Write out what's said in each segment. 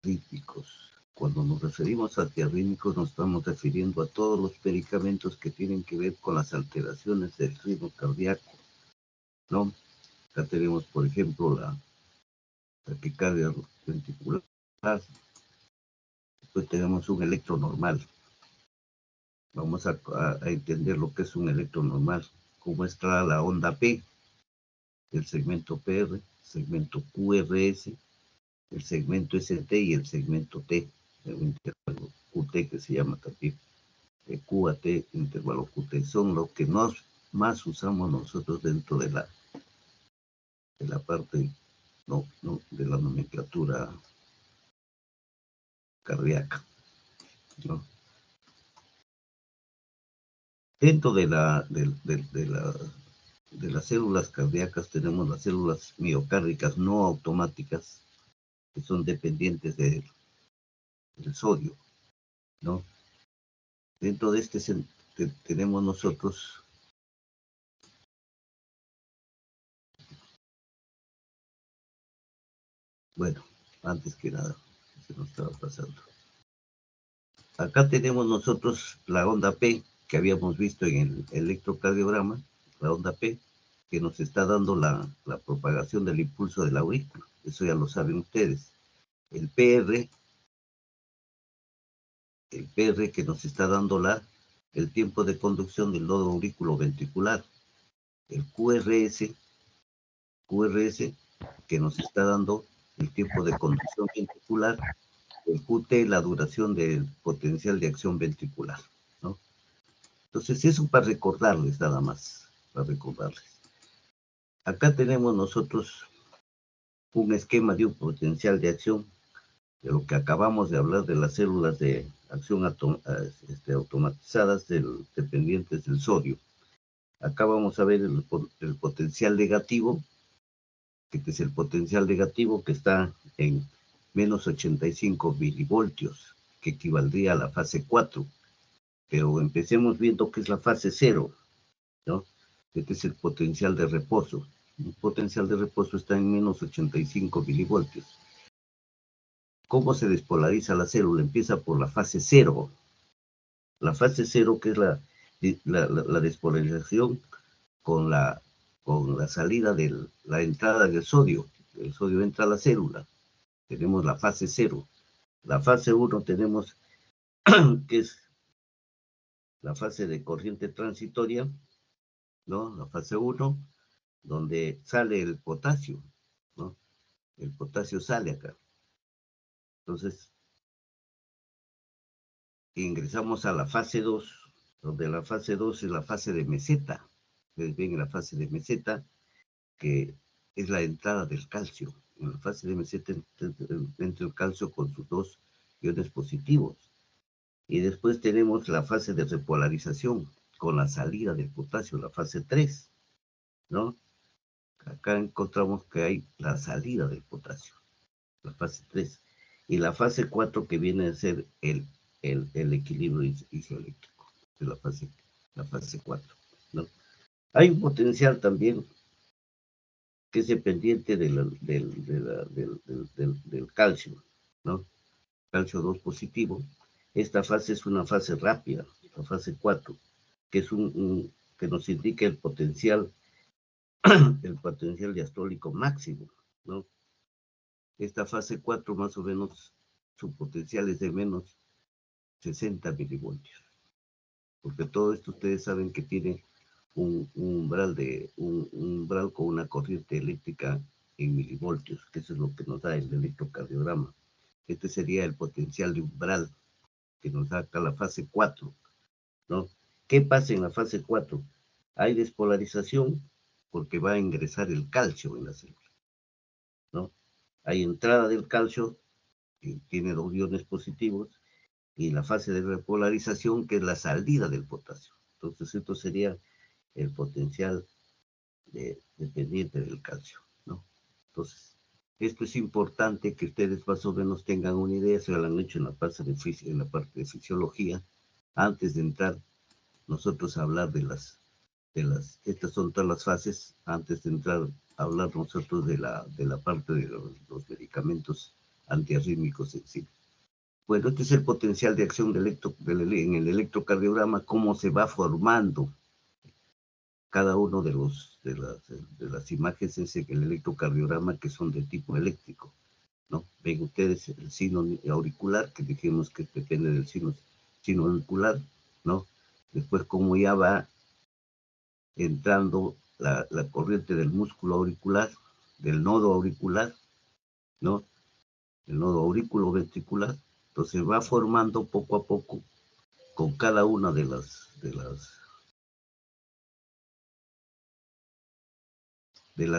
antiarrítmicos. Cuando nos referimos a antiarrítmicos nos estamos refiriendo a todos los medicamentos que tienen que ver con las alteraciones del ritmo cardíaco, ¿no? Acá tenemos, por ejemplo, la taquicardia ventricular. Después tenemos un electro normal. Vamos a entender lo que es un electro normal. Cómo está la onda P, el segmento PR, segmento QRS, el segmento ST y el segmento T, el intervalo QT que se llama también, el QAT, intervalo QT, son lo que más usamos nosotros dentro de la parte de la nomenclatura cardíaca, ¿no? Dentro de las células cardíacas tenemos las células miocárdicas no automáticas, que son dependientes del sodio, ¿no? Dentro de este tenemos nosotros bueno, antes que nada, se nos estaba pasando. Acá tenemos nosotros la onda P, que habíamos visto en el electrocardiograma, la onda P, que nos está dando la propagación del impulso de la aurícula. Eso ya lo saben ustedes. El PR que nos está dando el tiempo de conducción del nodo auriculoventricular. El QRS que nos está dando el tiempo de conducción ventricular. El QT, la duración del potencial de acción ventricular, ¿no? Entonces, eso para recordarles nada más, para recordarles. Acá tenemos nosotros un esquema de un potencial de acción, de lo que acabamos de hablar de las células de acción automatizadas dependientes del sodio. Acá vamos a ver el potencial negativo, que es el potencial negativo que está en menos 85 milivoltios, que equivaldría a la fase 4. Pero empecemos viendo qué es la fase 0, ¿no? Este es el potencial de reposo. El potencial de reposo está en menos 85 milivoltios. ¿Cómo se despolariza la célula? Empieza por la fase 0. La fase 0, que es la despolarización con la salida de la entrada del sodio. El sodio entra a la célula. Tenemos la fase 0. La fase 1 tenemos que es la fase de corriente transitoria, ¿no? La fase 1, donde sale el potasio, ¿no? El potasio sale acá. Entonces, ingresamos a la fase 2, donde la fase 2 es la fase de meseta. Ustedes ven la fase de meseta, que es la entrada del calcio. En la fase de meseta entra el calcio con sus dos iones positivos. Y después tenemos la fase de repolarización con la salida del potasio, la fase 3, ¿no? Acá encontramos que hay la salida del potasio, la fase 3. Y la fase 4, que viene a ser el equilibrio isoeléctrico, de la fase 4, ¿no? Hay un potencial también que es dependiente del calcio, ¿no? Calcio 2 positivo. Esta fase es una fase rápida, la fase 4, que es que nos indica el potencial diastólico máximo, ¿no? Esta fase 4 más o menos su potencial es de menos 60 milivoltios, porque todo esto ustedes saben que tiene un umbral con una corriente eléctrica en milivoltios, que eso es lo que nos da el electrocardiograma. Este sería el potencial de umbral que nos da acá la fase 4, ¿no? ¿Qué pasa en la fase 4? Hay despolarización porque va a ingresar el calcio en la célula, ¿no? Hay entrada del calcio, que tiene dos iones positivos, y la fase de repolarización, que es la salida del potasio. Entonces, esto sería el potencial dependiente del calcio, ¿no? Entonces, esto es importante que ustedes más o menos tengan una idea, se lo han hecho en la parte de fisiología, antes de entrar nosotros a hablar estas son todas las fases, antes de entrar a hablar nosotros de la parte de los medicamentos antiarrítmicos sensibles. Bueno, este es el potencial de acción en el electrocardiograma, cómo se va formando cada uno de las imágenes en el electrocardiograma que son de tipo eléctrico, ¿no? Ven ustedes el sino auricular, que dijimos que depende del sino auricular, ¿no? Después cómo ya va entrando la corriente del músculo auricular, del nodo auricular, ¿no? El nodo aurículo-ventricular. Entonces va formando poco a poco con cada una de las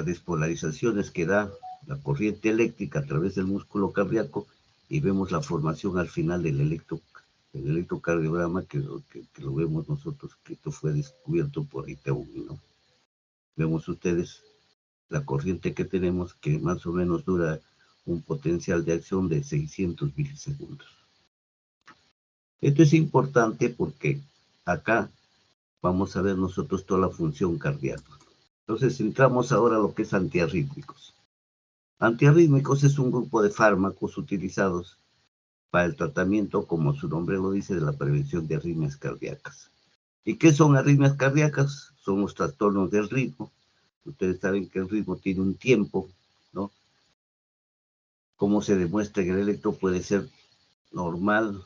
despolarizaciones que da la corriente eléctrica a través del músculo cardíaco, y vemos la formación al final del electrocardiograma que lo vemos nosotros, que esto fue descubierto por Itagüí, ¿no? Vemos ustedes la corriente que tenemos, que más o menos dura un potencial de acción de 600 milisegundos. Esto es importante porque acá vamos a ver nosotros toda la función cardíaca. Entonces entramos ahora a lo que es antiarrítmicos. Antiarrítmicos es un grupo de fármacos utilizados para el tratamiento, como su nombre lo dice, de la prevención de arritmias cardíacas. ¿Y qué son arritmias cardíacas? Son los trastornos del ritmo. Ustedes saben que el ritmo tiene un tiempo, ¿no? Como se demuestra en el electro, puede ser normal,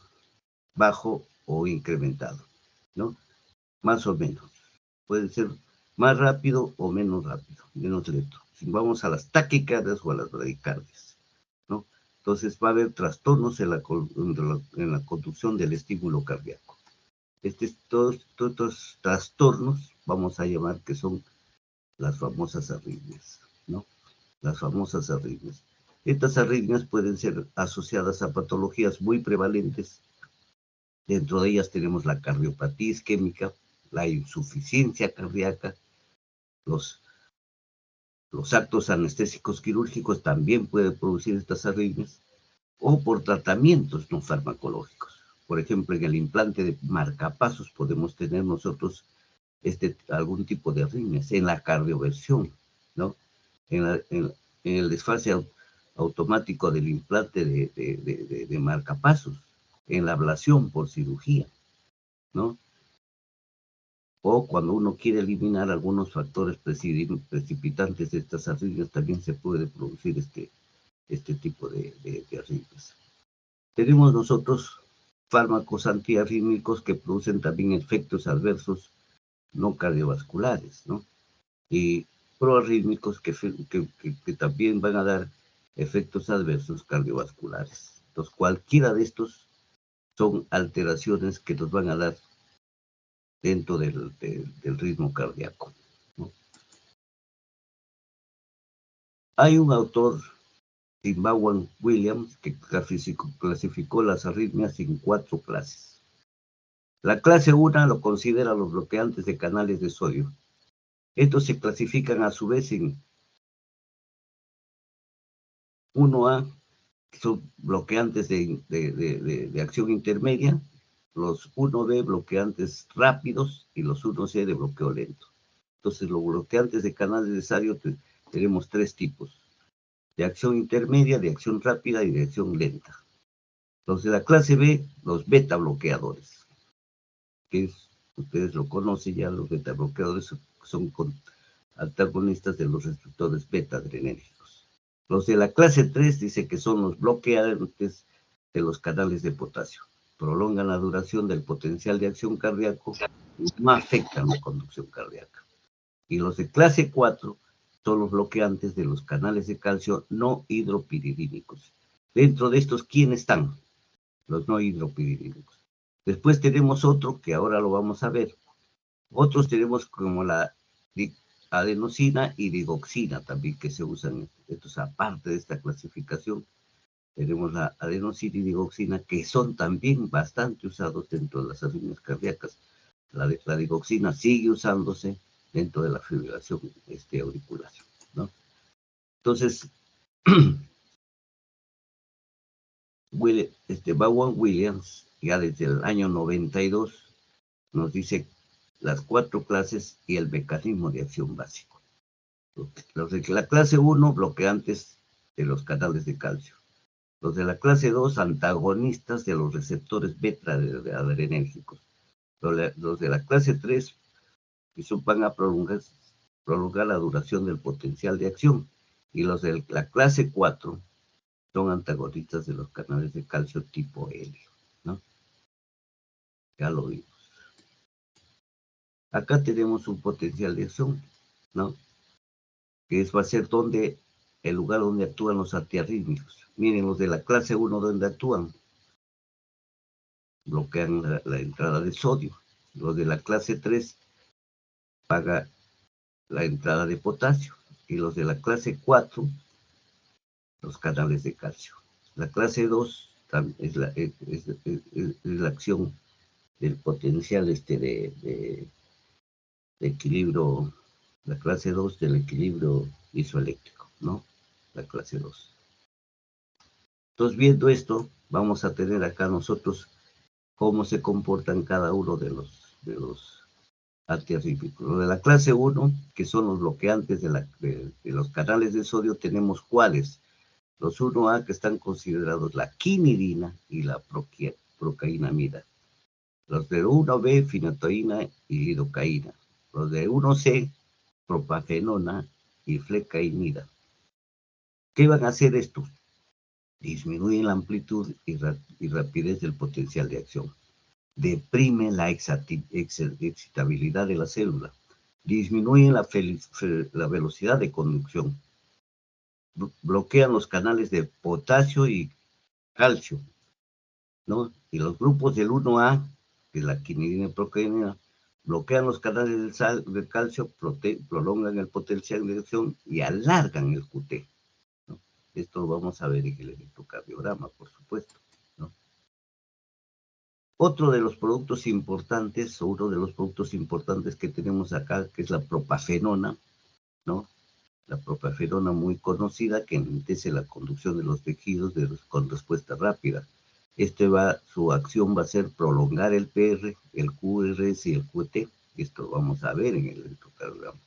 bajo o incrementado, ¿no? Más o menos. Puede ser más rápido o menos rápido, menos lento. Si vamos a las taquicardias o a las bradicardias, ¿no? Entonces va a haber trastornos en la conducción del estímulo cardíaco. Todos estos trastornos vamos a llamar que son las famosas arritmias, ¿no? Las famosas arritmias. Estas arritmias pueden ser asociadas a patologías muy prevalentes. Dentro de ellas tenemos la cardiopatía isquémica, la insuficiencia cardíaca, los actos anestésicos quirúrgicos también pueden producir estas arritmias, o por tratamientos no farmacológicos. Por ejemplo, en el implante de marcapasos podemos tener nosotros algún tipo de arritmias, en la cardioversión, ¿no? En el desfase automático del implante de marcapasos, en la ablación por cirugía, ¿no? O cuando uno quiere eliminar algunos factores precipitantes de estas arritmias, también se puede producir este tipo de arritmias. Tenemos nosotros fármacos antiarrítmicos que producen también efectos adversos no cardiovasculares, ¿no? Y proarrítmicos que también van a dar efectos adversos cardiovasculares. Entonces, cualquiera de estos son alteraciones que nos van a dar dentro del ritmo cardíaco, ¿no? Hay un autor, Vaughan Williams, que clasificó las arritmias en 4 clases. La clase 1 lo considera los bloqueantes de canales de sodio. Estos se clasifican a su vez en 1A, que son bloqueantes de acción intermedia, los 1B bloqueantes rápidos y los 1C de bloqueo lento. Entonces, los bloqueantes de canales de sodio tenemos 3 tipos: de acción intermedia, de acción rápida y de acción lenta. Entonces, la clase B, los beta bloqueadores, que ustedes lo conocen ya, los beta bloqueadores son antagonistas de los receptores beta adrenérgicos. Los de la clase 3 dice que son los bloqueadores de los canales de potasio. Prolongan la duración del potencial de acción cardíaco y no afectan la conducción cardíaca. Y los de clase 4 son los bloqueantes de los canales de calcio no hidropiridínicos. Dentro de estos, ¿quiénes están? Los no hidropiridínicos. Después tenemos otro que ahora lo vamos a ver. Otros tenemos como la adenosina y digoxina también que se usan. Entonces, aparte de esta clasificación, tenemos la adenosina y digoxina que son también bastante usados dentro de las arritmias cardíacas. La digoxina sigue usándose dentro de la fibrilación auricular, ¿no? Entonces, Vaughan Williams, ya desde el año 92, nos dice las 4 clases y el mecanismo de acción básico. Los de la clase 1, bloqueantes de los canales de calcio. Los de la clase 2, antagonistas de los receptores beta adrenérgicos. Los de la clase 3, eso van a prolongar la duración del potencial de acción. Y los de la clase 4 son antagonistas de los canales de calcio tipo L, ¿no? Ya lo vimos. Acá tenemos un potencial de acción, ¿no? Que va a ser el lugar donde actúan los antiarrítmicos. Miren, los de la clase 1, ¿dónde actúan? Bloquean la entrada de sodio. Los de la clase 3 paga la entrada de potasio. Y los de la clase 4, los canales de calcio. La clase 2 es la acción del potencial de equilibrio, la clase 2 del equilibrio isoeléctrico, ¿no? La clase 2. Entonces, viendo esto, vamos a tener acá nosotros cómo se comportan cada uno de los antiarrítmicos. Los de la clase 1, que son los bloqueantes de los canales de sodio, tenemos cuáles. Los 1A, que están considerados la quinidina y la procainamida. Los de 1B, phenytoína y lidocaína. Los de 1C, propafenona y flecainida. ¿Qué van a hacer estos? Disminuyen la amplitud y rapidez del potencial de acción. Deprimen la excitabilidad de la célula. Disminuyen la velocidad de conducción. Bloquean los canales de potasio y calcio, ¿no? Y los grupos del 1A, que es la quinidina y procainina, bloquean los canales del calcio, prolongan el potencial de acción y alargan el QT, ¿no? Esto lo vamos a ver en el electrocardiograma, por supuesto, ¿no? Otro de los productos importantes, o uno de los productos importantes que tenemos acá, que es la propafenona, ¿no? La propafenona muy conocida, que enlentece la conducción de los tejidos con respuesta rápida. Su acción va a ser prolongar el PR, el QRS y el QT. Esto lo vamos a ver en el electrocardiograma.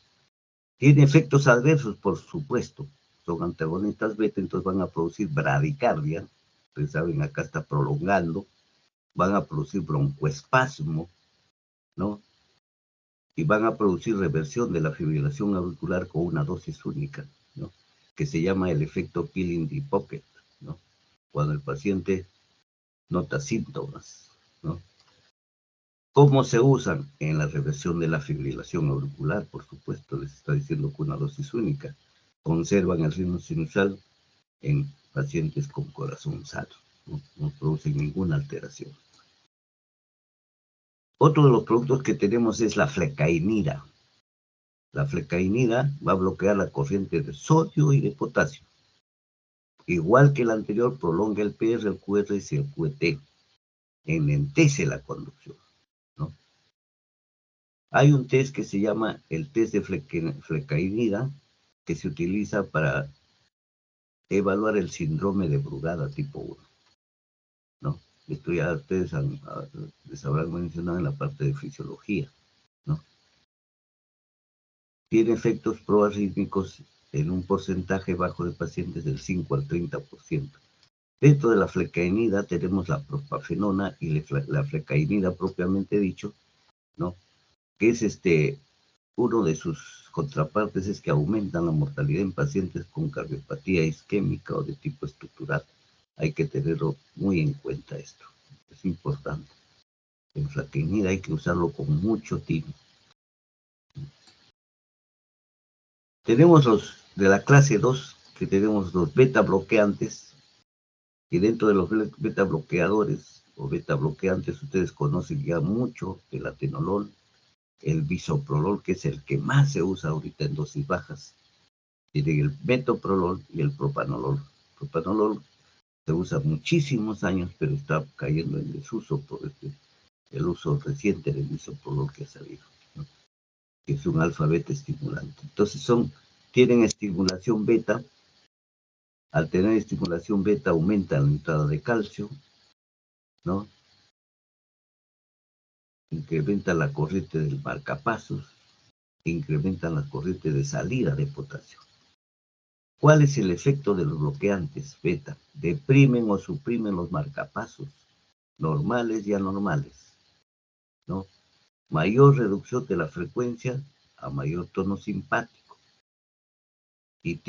Tiene efectos adversos, por supuesto. Son antagonistas beta, entonces van a producir bradicardia. Ustedes saben, acá está prolongando. Van a producir broncoespasmo, ¿no? Y van a producir reversión de la fibrilación auricular con una dosis única, ¿no? Que se llama el efecto pill in the pocket, ¿no? Cuando el paciente nota síntomas, ¿no? ¿Cómo se usan? En la reversión de la fibrilación auricular, por supuesto, les está diciendo que una dosis única. Conservan el ritmo sinusal en pacientes con corazón sano, no producen ninguna alteración. Otro de los productos que tenemos es la flecainida. La flecainida va a bloquear la corriente de sodio y de potasio. Igual que el anterior, prolonga el PR, el QRS y el QT. Enlentece la conducción, ¿no? Hay un test que se llama el test de flecainida, que se utiliza para evaluar el síndrome de Brugada tipo 1, ¿no? Esto ya ustedes les habrán mencionado en la parte de fisiología, ¿no? Tiene efectos proarrítmicos en un porcentaje bajo de pacientes del 5 al 30%. Dentro de la flecainida tenemos la propafenona y la flecainida propiamente dicho, ¿no? Que es uno de sus contrapartes es que aumentan la mortalidad en pacientes con cardiopatía isquémica o de tipo estructural. Hay que tenerlo muy en cuenta esto. Es importante. En flecainida hay que usarlo con mucho tino. Tenemos los de la clase 2, que tenemos los beta bloqueantes, y dentro de los beta bloqueadores o beta bloqueantes ustedes conocen ya mucho el atenolol, el bisoprolol, que es el que más se usa ahorita en dosis bajas. Tienen el metoprolol y el propanolol. El propanolol se usa muchísimos años, pero está cayendo en desuso por el uso reciente del bisoprolol que ha salido, ¿no? Que es un alfa-beta estimulante. Entonces tienen estimulación beta. Al tener estimulación beta aumenta la entrada de calcio, ¿no? Incrementa la corriente del marcapasos, incrementan la corriente de salida de potasio. ¿Cuál es el efecto de los bloqueantes beta? Deprimen o suprimen los marcapasos, normales y anormales, ¿no? Mayor reducción de la frecuencia a mayor tono simpático. Y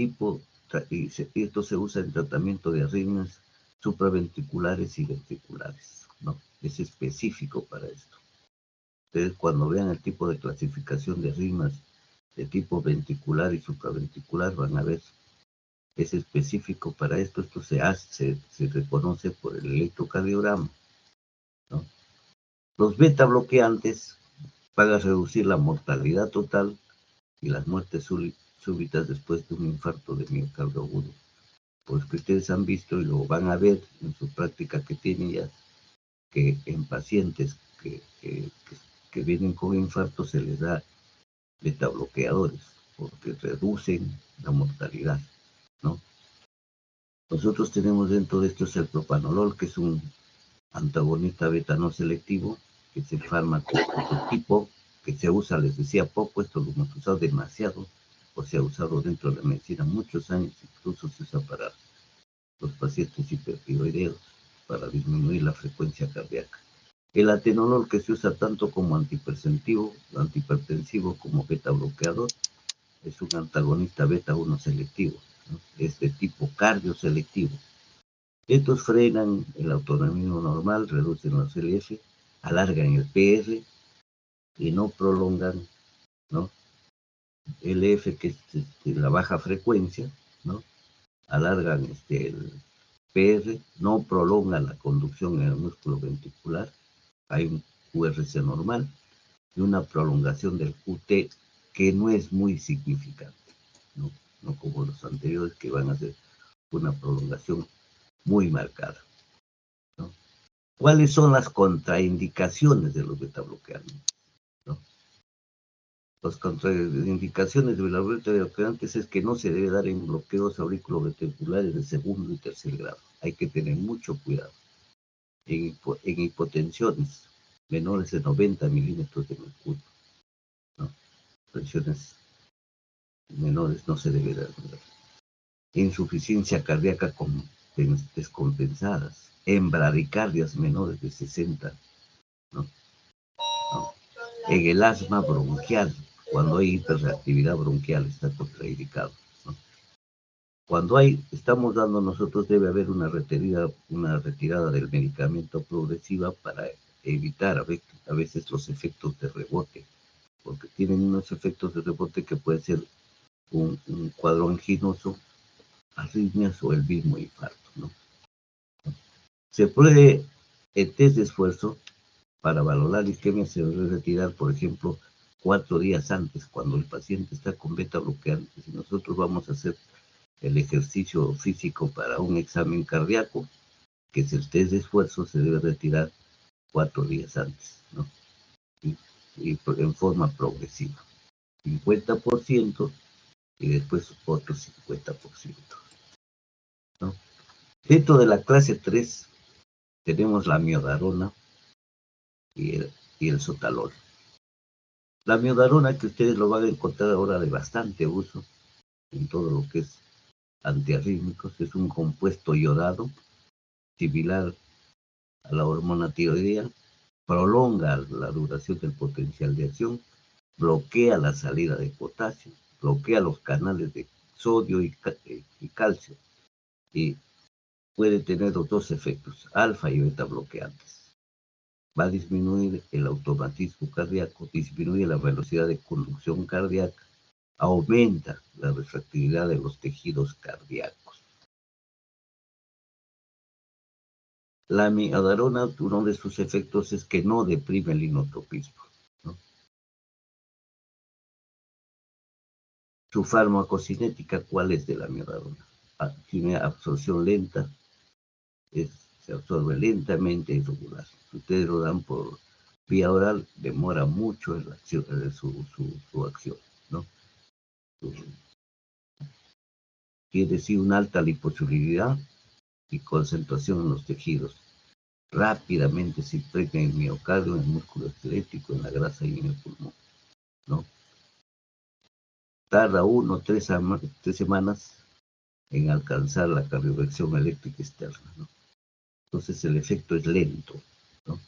esto se usa en tratamiento de arritmias supraventriculares y ventriculares, ¿no? Es específico para esto. Ustedes cuando vean el tipo de clasificación de arritmias de tipo ventricular y supraventricular van a ver, es específico para esto. Esto se reconoce por el electrocardiograma, ¿no? Los beta bloqueantes van a reducir la mortalidad total y las muertes súbitas después de un infarto de miocardio agudo. Pues que ustedes han visto y lo van a ver en su práctica que tienen ya, que en pacientes que vienen con infarto se les da beta bloqueadores porque reducen la mortalidad, ¿no? Nosotros tenemos dentro de estos el propanolol, que es un antagonista beta no selectivo, que es el fármaco prototipo, que se usa, les decía poco, esto lo hemos usado demasiado, o se ha usado dentro de la medicina muchos años, incluso se usa para los pacientes hipertiroideos, para disminuir la frecuencia cardíaca. El atenolol, que se usa tanto como antihipertensivo como beta bloqueador, es un antagonista beta 1 selectivo, ¿no? Es de tipo cardioselectivo. Estos frenan el autonomismo normal, reducen los LF, alargan el PR y no prolongan, ¿no? LF, que es la baja frecuencia, ¿no? Alargan el PR, no prolongan la conducción en el músculo ventricular. Hay un QRC normal y una prolongación del QT que no es muy significante, ¿no? No como los anteriores que van a ser una prolongación muy marcada, ¿no? ¿Cuáles son las contraindicaciones de los betabloqueantes, ¿no? Las contraindicaciones de los betabloqueantes es que no se debe dar en bloqueos auriculoventriculares de segundo y tercer grado. Hay que tener mucho cuidado. En hipotensiones menores de 90 milímetros de mercurio, ¿no? Tensiones menores no se debe dar. Insuficiencia cardíaca descompensadas, en bradicardias menores de 60, ¿no? ¿No? En el asma bronquial, cuando hay hiperreactividad bronquial, está contraindicado, ¿no? Cuando estamos dando nosotros, debe haber una retirada del medicamento progresiva para evitar a veces los efectos de rebote, porque tienen unos efectos de rebote que puede ser un cuadro anginoso, arritmias o el mismo infarto, ¿no? Se puede, el test de esfuerzo para valorar isquemia se debe retirar, por ejemplo, 4 días antes, cuando el paciente está con beta bloqueantes y nosotros vamos a hacer el ejercicio físico para un examen cardíaco, que es el test de esfuerzo, se debe retirar 4 días antes, ¿no? Y en forma progresiva, 50% y después otro 50%, ¿no? Dentro de la clase 3 tenemos la miodarona y el sotalol. La miodarona, que ustedes lo van a encontrar ahora de bastante uso en todo lo que es antiarrítmicos, es un compuesto iodado similar a la hormona tiroidea, prolonga la duración del potencial de acción, bloquea la salida de potasio, bloquea los canales de sodio y calcio, y puede tener los dos efectos, alfa y beta bloqueantes. Va a disminuir el automatismo cardíaco, disminuye la velocidad de conducción cardíaca, aumenta la refractividad de los tejidos cardíacos. La amiodarona, uno de sus efectos es que no deprime el inotropismo, ¿no? Su farmacocinética, ¿cuál es de la amiodarona? Tiene absorción lenta, se absorbe lentamente y regular. Si ustedes lo dan por vía oral, demora mucho en su acción, ¿no? Tiene sí una alta liposolubilidad y concentración en los tejidos. Rápidamente se impregna en el miocardio, en el músculo esquelético, en la grasa y en el pulmón, ¿no? Tarda 1 o 3 semanas en alcanzar la cardioversión eléctrica externa, ¿no? Entonces el efecto es lento, ¿no?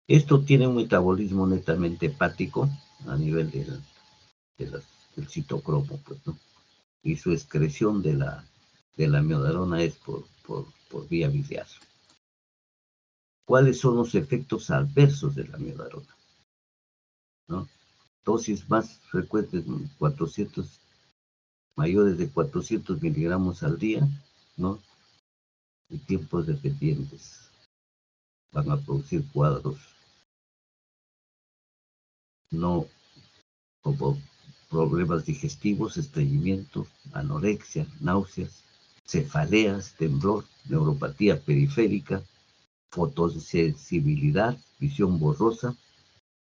Esto tiene un metabolismo netamente hepático a nivel del citocromo, pues, ¿no? Y su excreción de la miodarona es por vía biliar. ¿Cuáles son los efectos adversos de la miodarona? ¿No? Dosis más frecuentes, 400, mayores de 400 miligramos al día, ¿no? Y tiempos dependientes van a producir cuadros no como problemas digestivos, estreñimiento, anorexia, náuseas, cefaleas, temblor, neuropatía periférica, fotosensibilidad, visión borrosa,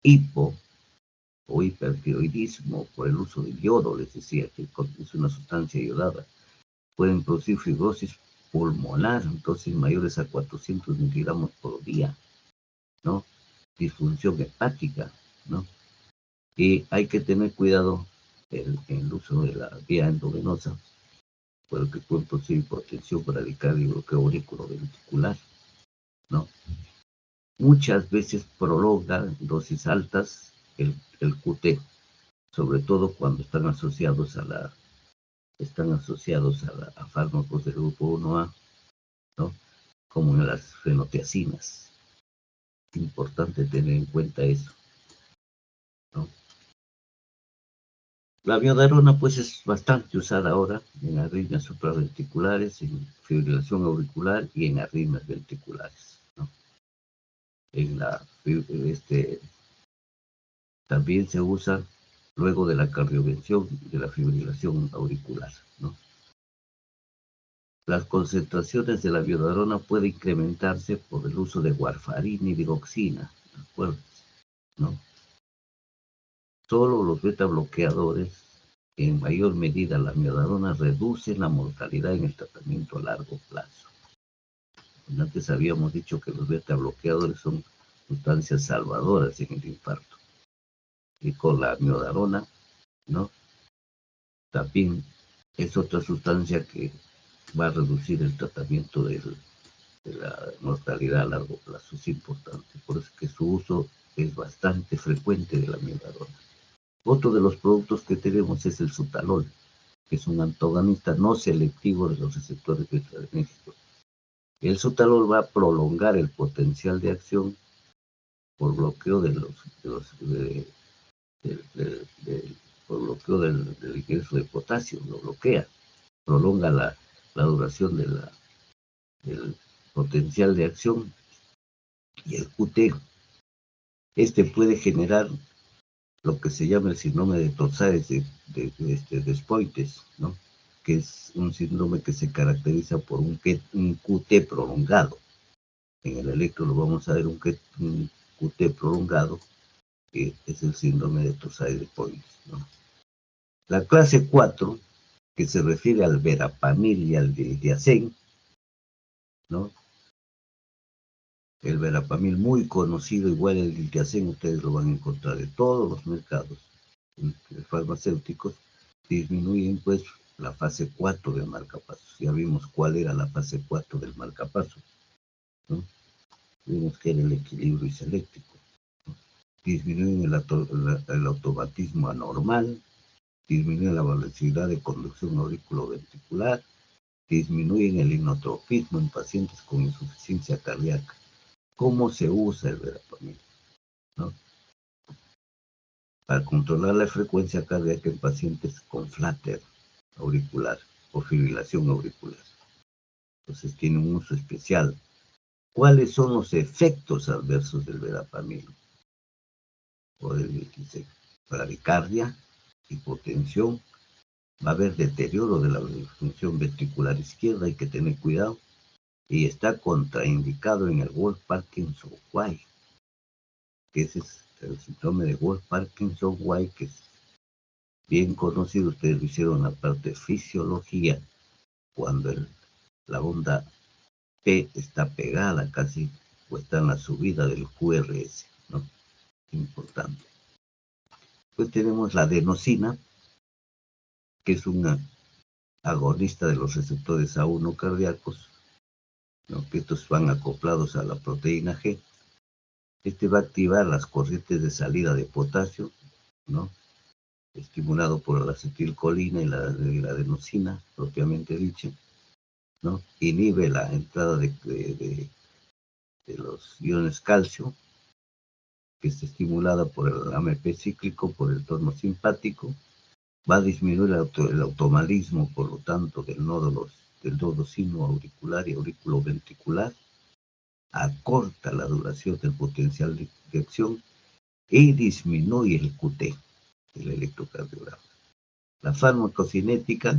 hipo o hipertiroidismo por el uso de yodo, les decía que es una sustancia iodada. Pueden producir fibrosis pulmonar, dosis mayores a 400 miligramos por día, ¿no? Disfunción hepática, ¿no? Y hay que tener cuidado en el uso de la vía endovenosa, porque puede producir hipotensión radical y bloqueo auriculoventricular, ¿no? Muchas veces prolonga dosis altas el QT, sobre todo cuando están asociados a fármacos del grupo 1A, ¿no? Como en las fenotiacinas. Es importante tener en cuenta eso, ¿no? La miodarona pues es bastante usada ahora en arritmias supraventriculares, en fibrilación auricular y en arritmias ventriculares, ¿no? También se usa luego de la cardiovención de la fibrilación auricular, ¿no? Las concentraciones de la miodarona pueden incrementarse por el uso de warfarina y digoxina, ¿de acuerdo? ¿No? Solo los beta bloqueadores, en mayor medida la miodarona, reducen la mortalidad en el tratamiento a largo plazo. Antes habíamos dicho que los beta bloqueadores son sustancias salvadoras en el infarto. Y con la miodarona, ¿no? También es otra sustancia que va a reducir el tratamiento de la mortalidad a largo plazo. Es importante, por eso que su uso es bastante frecuente de la miodarona. Otro de los productos que tenemos es el sutalol, que es un antagonista no selectivo de los receptores beta-adrenérgicos. El sutalol va a prolongar el potencial de acción por bloqueo por bloqueo del ingreso de potasio, lo bloquea, prolonga la duración del potencial de acción y el QT. Este puede generar lo que se llama el síndrome de Torsades de Spoites, ¿no? Que es un síndrome que se caracteriza por un QT prolongado. En el electro lo vamos a ver un QT prolongado, que es el síndrome de Torsades de Spoites, ¿no? La clase 4, que se refiere al verapamil y al diltiazem, ¿no? El verapamil muy conocido, igual el diltiazem, ustedes lo van a encontrar en todos los mercados farmacéuticos, disminuyen pues la fase 4 del marcapasos. Ya vimos cuál era la fase 4 del marcapasos, ¿no? Vimos que era el equilibrio iseléctrico, ¿no? Disminuyen el automatismo anormal, disminuyen la velocidad de conducción auriculoventricular, disminuyen el inotrofismo en pacientes con insuficiencia cardíaca. ¿Cómo se usa el verapamil? ¿No? Para controlar la frecuencia cardíaca en pacientes con flutter auricular o fibrilación auricular. Entonces tiene un uso especial. ¿Cuáles son los efectos adversos del verapamil o del diltiazem? Bradicardia, hipotensión, va a haber deterioro de la función ventricular izquierda, hay que tener cuidado, y está contraindicado en el Wolff-Parkinson-White, que ese es el síndrome de Wolff-Parkinson-White, que es bien conocido. Ustedes lo hicieron la parte de fisiología, cuando la onda P está pegada casi, o está en la subida del QRS, ¿no? Importante. Pues tenemos la adenosina, que es un agonista de los receptores A1 cardíacos, ¿no? Que estos van acoplados a la proteína G. Este va a activar las corrientes de salida de potasio, ¿no? Estimulado por la acetilcolina y la adenosina, propiamente dicha, ¿no? Inhibe la entrada de los iones calcio, que es estimulada por el AMP cíclico, por el tono simpático. Va a disminuir el automalismo, por lo tanto, del nodo sinoauricular y auriculoventricular. Acorta la duración del potencial de acción y disminuye el QT, el electrocardiograma. La farmacocinética,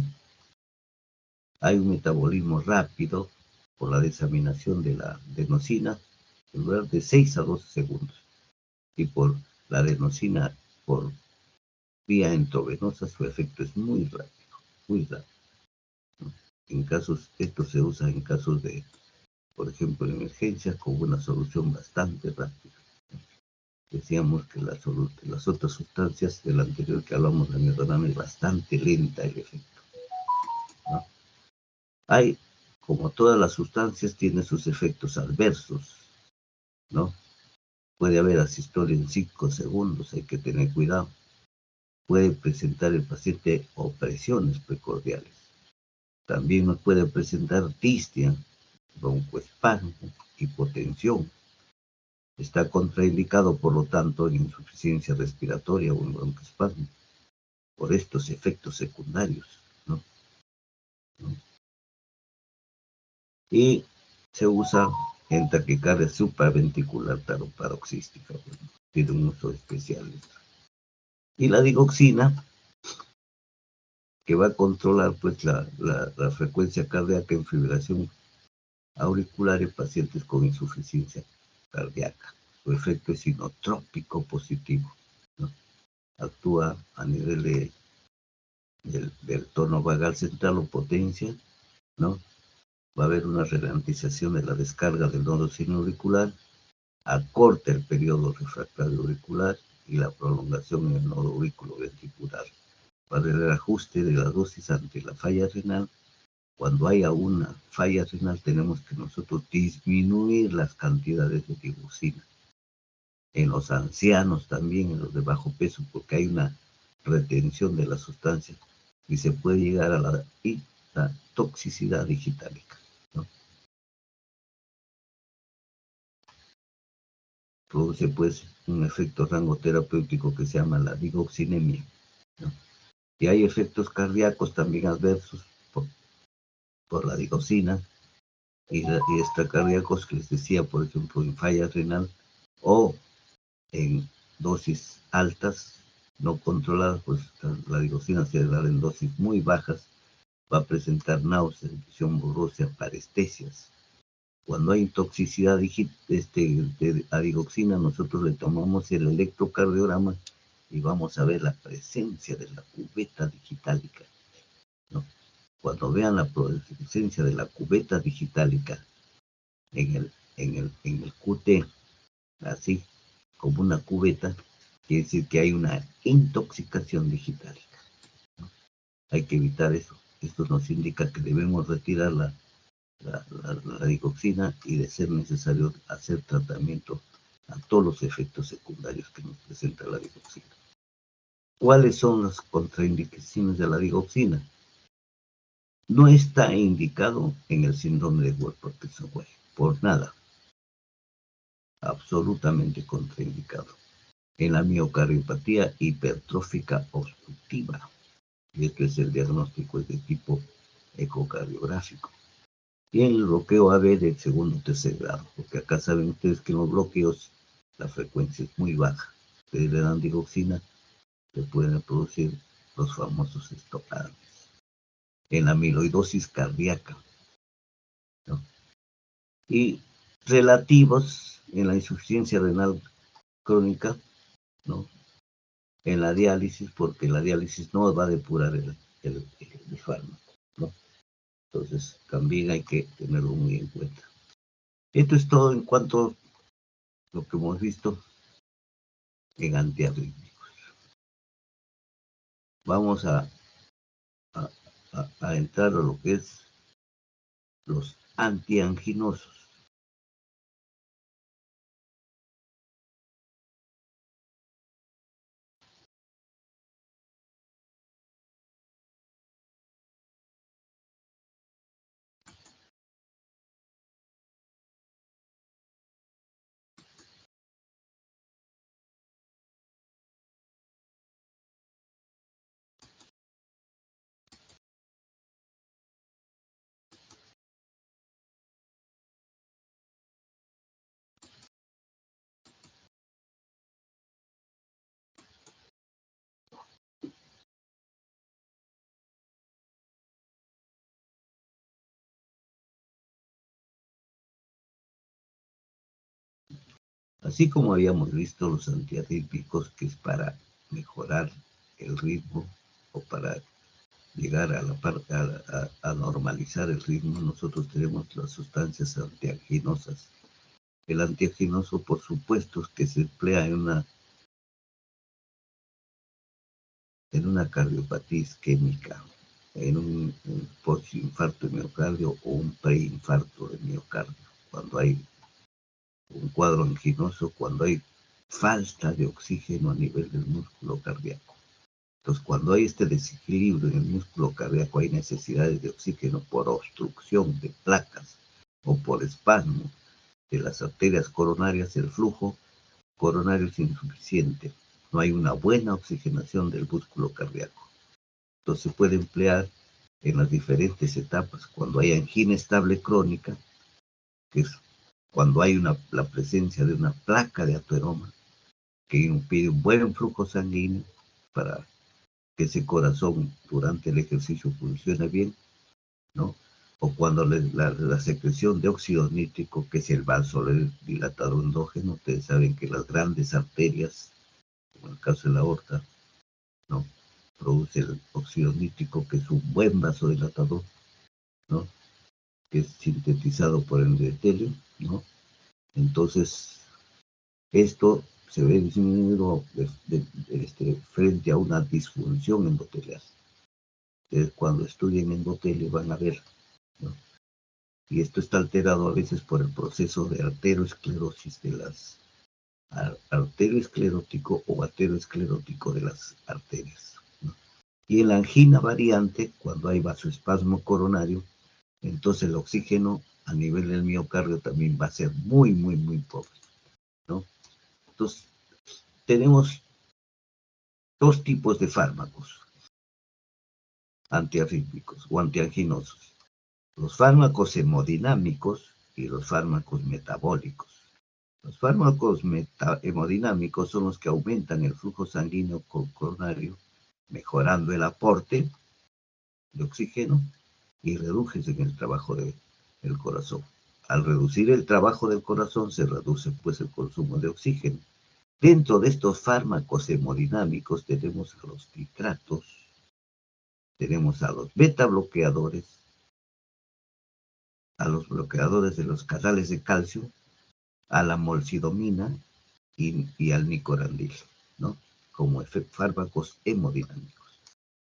hay un metabolismo rápido por la desaminación de la adenosina en lugar de 6 a 12 segundos. Y por la adenosina por vía intravenosa, su efecto es muy rápido, muy rápido. Esto se usa en casos de, por ejemplo, emergencias, con una solución bastante rápida. Decíamos que las otras sustancias del anterior que hablamos, la methadona, es bastante lenta el efecto, ¿no? Hay, como todas las sustancias, tiene sus efectos adversos, ¿no? Puede haber asistolia en 5 segundos, hay que tener cuidado. Puede presentar el paciente opresiones precordiales. También nos puede presentar distia, broncoespasmo, hipotensión. Está contraindicado, por lo tanto, en insuficiencia respiratoria o en broncoespasmo, por estos efectos secundarios, ¿no? Y se usa en taquicardia supraventricular paroxística, bueno, tiene un uso especial. Y la digoxina, que va a controlar pues la frecuencia cardíaca en fibrilación auricular en pacientes con insuficiencia cardíaca. Su efecto es inotrópico positivo, ¿no? Actúa a nivel del tono vagal central o potencia, ¿no? Va a haber una ralentización de la descarga del nodo sinoauricular, acorta el periodo refractario auricular y la prolongación en el nodo auriculoventricular. Para el ajuste de la dosis ante la falla renal, cuando haya una falla renal, tenemos que nosotros disminuir las cantidades de digoxina. En los ancianos también, en los de bajo peso, porque hay una retención de la sustancia y se puede llegar a la toxicidad digitálica, ¿no? Produce pues un efecto rango terapéutico que se llama la digoxinemia, ¿no? Y hay efectos cardíacos también adversos por la digoxina y extracardíacos que les decía, por ejemplo, en falla renal o en dosis altas no controladas, pues la digoxina se da en dosis muy bajas, va a presentar náuseas, visión borrosa, parestesias. Cuando hay toxicidad de digoxina, nosotros le tomamos el electrocardiograma y vamos a ver la presencia de la cubeta digitálica, ¿no? Cuando vean la presencia de la cubeta digitálica en el QT, así como una cubeta, quiere decir que hay una intoxicación digitálica, ¿no? Hay que evitar eso. Esto nos indica que debemos retirar la digoxina y, de ser necesario, hacer tratamiento a todos los efectos secundarios que nos presenta la digoxina. ¿Cuáles son las contraindicaciones de la digoxina? No está indicado en el síndrome de Wolff-Parkinson-White, por nada. Absolutamente contraindicado. En la miocardiopatía hipertrófica obstructiva, y esto es el diagnóstico, es de tipo ecocardiográfico. Y en el bloqueo AB del segundo o tercer grado, porque acá saben ustedes que en los bloqueos la frecuencia es muy baja. Ustedes le dan digoxina, se pueden producir los famosos estopadas. En la amiloidosis cardíaca, ¿no? Y relativos en la insuficiencia renal crónica, ¿no? En la diálisis, porque la diálisis no va a depurar el fármaco, ¿no? Entonces también hay que tenerlo muy en cuenta. Esto es todo en cuanto a lo que hemos visto en antiarrítmicos. Vamos a a entrar a lo que es los antianginosos. Así como habíamos visto los antiarrítmicos, que es para mejorar el ritmo o para llegar a la parte a normalizar el ritmo, nosotros tenemos las sustancias antianginosas. El antianginoso, por supuesto, es que se emplea en una cardiopatía isquémica, en un postinfarto de miocardio o un preinfarto de miocardio, cuando hay un cuadro anginoso, cuando hay falta de oxígeno a nivel del músculo cardíaco. Entonces, cuando hay este desequilibrio en el músculo cardíaco, hay necesidades de oxígeno por obstrucción de placas o por espasmo de las arterias coronarias, el flujo coronario es insuficiente. No hay una buena oxigenación del músculo cardíaco. Entonces, se puede emplear en las diferentes etapas. Cuando hay angina estable crónica, que es cuando hay la presencia de una placa de ateroma que impide un buen flujo sanguíneo para que ese corazón durante el ejercicio funcione bien, ¿no? O cuando la secreción de óxido nítrico, que es el vasodilatador endógeno, ustedes saben que las grandes arterias, como en el caso de la aorta, ¿no? Produce el óxido nítrico, que es un buen vasodilatador, ¿no? Que es sintetizado por el endotelio, ¿no? Entonces, esto se ve disminuido frente a una disfunción endotelial. Ustedes cuando estudien endotelio van a ver, ¿no? Y esto está alterado a veces por el proceso de arteriosclerosis de las arterioesclerótico o aterosclerótico de las arterias, ¿no? Y en la angina variante, cuando hay vasoespasmo coronario, entonces el oxígeno a nivel del miocardio también va a ser muy, muy, muy pobre, ¿no? Entonces, tenemos dos tipos de fármacos antiarrítmicos o antianginosos: los fármacos hemodinámicos y los fármacos metabólicos. Los fármacos hemodinámicos son los que aumentan el flujo sanguíneo coronario, mejorando el aporte de oxígeno y reducen el trabajo del corazón. Al reducir el trabajo del corazón, se reduce pues el consumo de oxígeno. Dentro de estos fármacos hemodinámicos tenemos a los nitratos, tenemos a los beta bloqueadores, a los bloqueadores de los canales de calcio, a la molcidomina y al nicorandil, ¿no? Como fármacos hemodinámicos.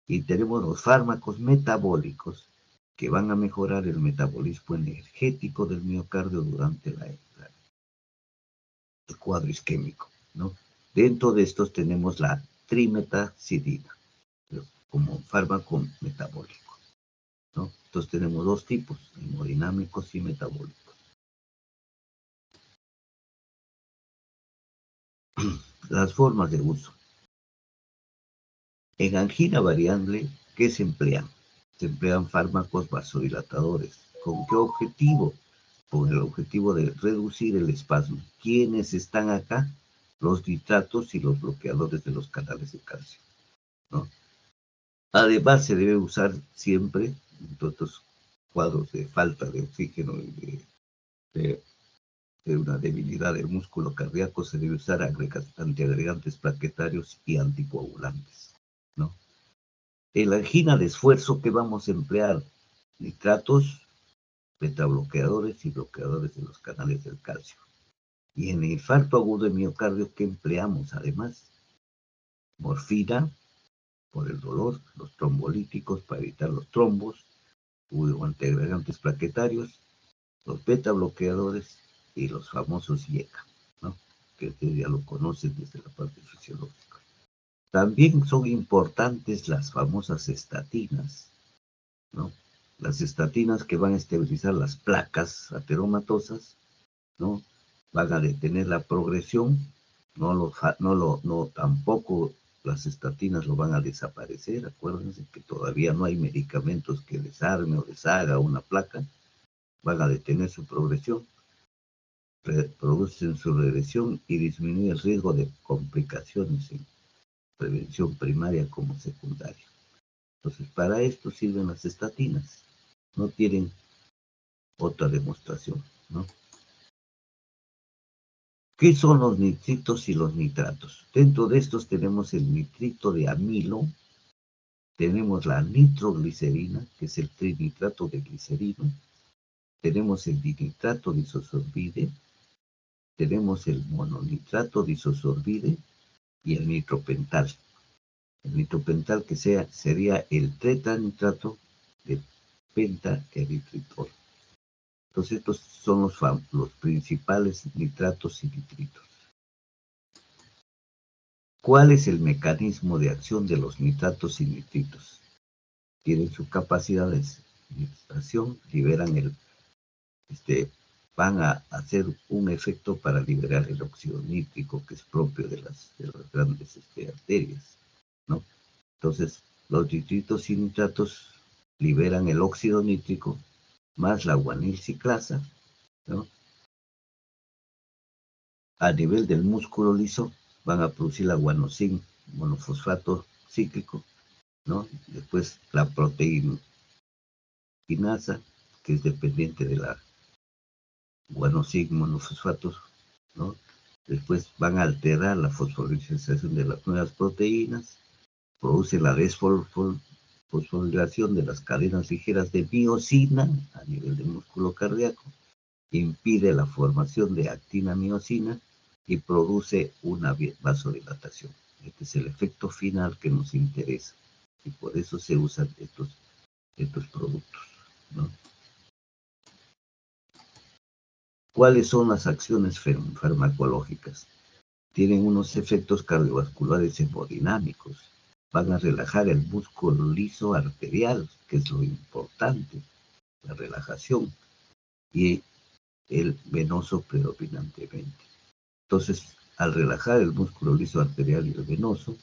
Y tenemos los fármacos metabólicos, que van a mejorar el metabolismo energético del miocardio durante el cuadro isquémico, ¿no? Dentro de estos tenemos la trimetacidina, como fármaco metabólico, ¿no? Entonces tenemos dos tipos, hemodinámicos y metabólicos. Las formas de uso. En angina variable, ¿qué se emplean? Se emplean fármacos vasodilatadores. ¿Con qué objetivo? Con el objetivo de reducir el espasmo. ¿Quiénes están acá? Los nitratos y los bloqueadores de los canales de calcio, ¿no? Además, se debe usar siempre, en todos estos cuadros de falta de oxígeno y de una debilidad del músculo cardíaco, se debe usar antiagregantes plaquetarios y anticoagulantes, ¿no? En la angina de esfuerzo, ¿qué vamos a emplear? Nitratos, betabloqueadores y bloqueadores de los canales del calcio. Y en el infarto agudo de miocardio, ¿qué empleamos además? Morfina, por el dolor, los trombolíticos para evitar los trombos, o antiagregantes plaquetarios, los beta bloqueadores y los famosos IECA, ¿no? Que ustedes ya lo conocen desde la parte fisiológica. También son importantes las famosas estatinas, ¿no? Las estatinas que van a estabilizar las placas ateromatosas, ¿no? Van a detener la progresión, tampoco las estatinas lo van a desaparecer. Acuérdense que todavía no hay medicamentos que desarme o deshaga una placa, van a detener su progresión, producen su regresión y disminuyen el riesgo de complicaciones en prevención primaria como secundaria. Entonces, para esto sirven las estatinas, no tienen otra demostración, ¿no? ¿Qué son los nitritos y los nitratos? Dentro de estos tenemos el nitrito de amilo, tenemos la nitroglicerina, que es el trinitrato de glicerino, tenemos el dinitrato de isosorbide, tenemos el mononitrato de isosorbide y el nitropental. El nitropental que sería el tetranitrato de pentaeritritol. Entonces estos son los principales nitratos y nitritos. ¿Cuál es el mecanismo de acción de los nitratos y nitritos? Tienen su capacidad de administración, van a hacer un efecto para liberar el óxido nítrico que es propio de las grandes arterias, ¿no? Entonces, los nitritos y nitratos liberan el óxido nítrico más la guanilciclasa, ¿no? A nivel del músculo liso van a producir la guanosin, monofosfato cíclico, ¿no? Después la proteína quinasa, que es dependiente de la guanosin monofosfatos, ¿no? Después van a alterar la fosforilación de las nuevas proteínas, produce la desfosforilación de las cadenas ligeras de miosina a nivel del músculo cardíaco, impide la formación de actina-miosina y produce una vasodilatación. Este es el efecto final que nos interesa y por eso se usan estos productos, ¿no? ¿Cuáles son las acciones farmacológicas? Tienen unos efectos cardiovasculares hemodinámicos. Van a relajar el músculo liso arterial, que es lo importante, la relajación, y el venoso predominantemente. Entonces, al relajar el músculo liso arterial y el venoso,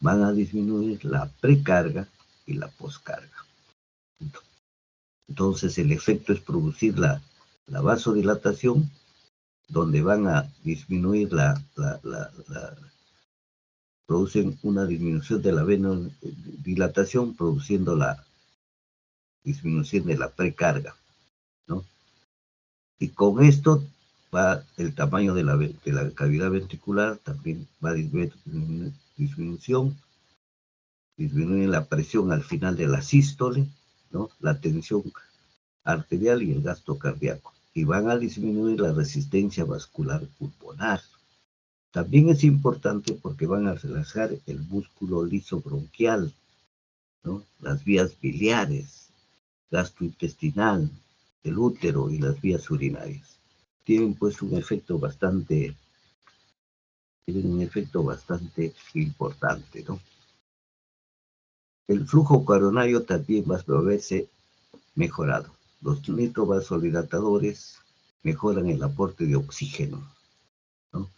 van a disminuir la precarga y la poscarga. Entonces, el efecto es producir la vasodilatación, donde van a disminuir producen una disminución de la venodilatación, produciendo la disminución de la precarga, ¿no? Y con esto va el tamaño de la cavidad ventricular, también va a disminuye la presión al final de la sístole, ¿no? La tensión arterial y el gasto cardíaco. Y van a disminuir la resistencia vascular pulmonar. También es importante porque van a relajar el músculo liso bronquial, ¿no? Las vías biliares, gastrointestinal, el útero y las vías urinarias. Tienen pues un efecto bastante importante, ¿no? El flujo coronario también va a verse mejorado. Los nitrovasodilatadores mejoran el aporte de oxígeno, ¿no?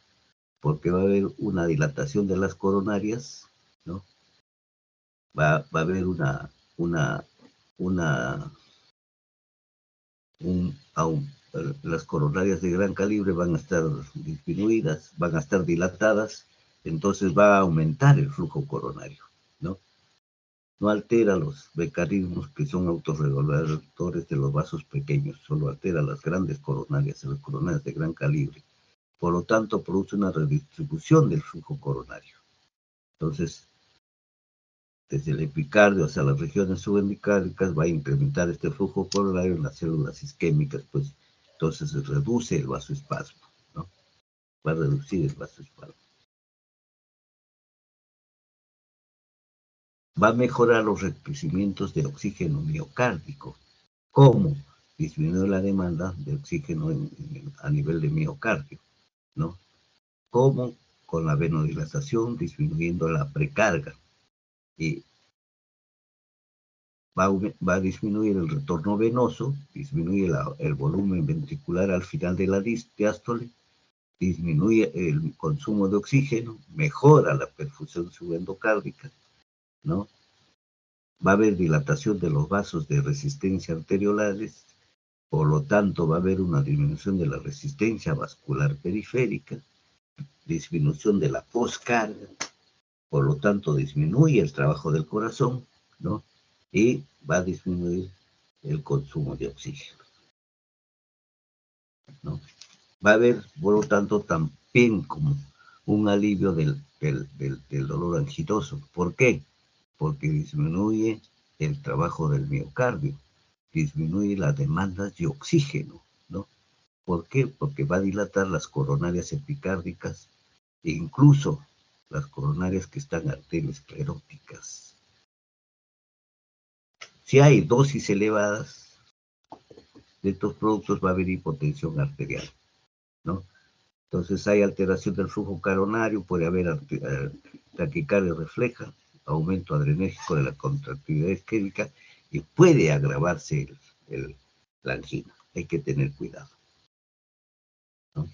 Porque va a haber una dilatación de las coronarias, ¿no? Va a haber las coronarias de gran calibre van a estar disminuidas, van a estar dilatadas, entonces va a aumentar el flujo coronario, ¿no? No altera los mecanismos que son autorreguladores de los vasos pequeños, solo altera las grandes coronarias, las coronarias de gran calibre. Por lo tanto, produce una redistribución del flujo coronario. Entonces, desde el epicardio hacia las regiones subendocárdicas va a incrementar este flujo coronario en las células isquémicas, pues entonces se reduce el vasoespasmo, ¿no? Va a reducir el vasoespasmo. va a mejorar los requerimientos de oxígeno miocárdico. ¿Cómo? Disminuye la demanda de oxígeno a nivel de miocardio, ¿no? ¿Cómo? Con la venodilatación, disminuyendo la precarga. Y va a disminuir el retorno venoso, disminuye el volumen ventricular al final de la diástole, disminuye el consumo de oxígeno, mejora la perfusión subendocárdica, ¿no? Va a haber dilatación de los vasos de resistencia arteriolares, por lo tanto va a haber una disminución de la resistencia vascular periférica, disminución de la poscarga, por lo tanto disminuye el trabajo del corazón, ¿no? Y va a disminuir el consumo de oxígeno, ¿no? Va a haber, por lo tanto, también como un alivio del dolor anginoso. ¿Por qué? Porque disminuye el trabajo del miocardio, disminuye la demanda de oxígeno, ¿no? ¿Por qué? Porque va a dilatar las coronarias epicárdicas e incluso las coronarias que están arterioscleróticas. Si hay dosis elevadas de estos productos, va a haber hipotensión arterial, ¿no? Entonces hay alteración del flujo coronario, puede haber taquicardia refleja, aumento adrenérgico de la contractilidad isquémica y puede agravarse la angina. Hay que tener cuidado, ¿no?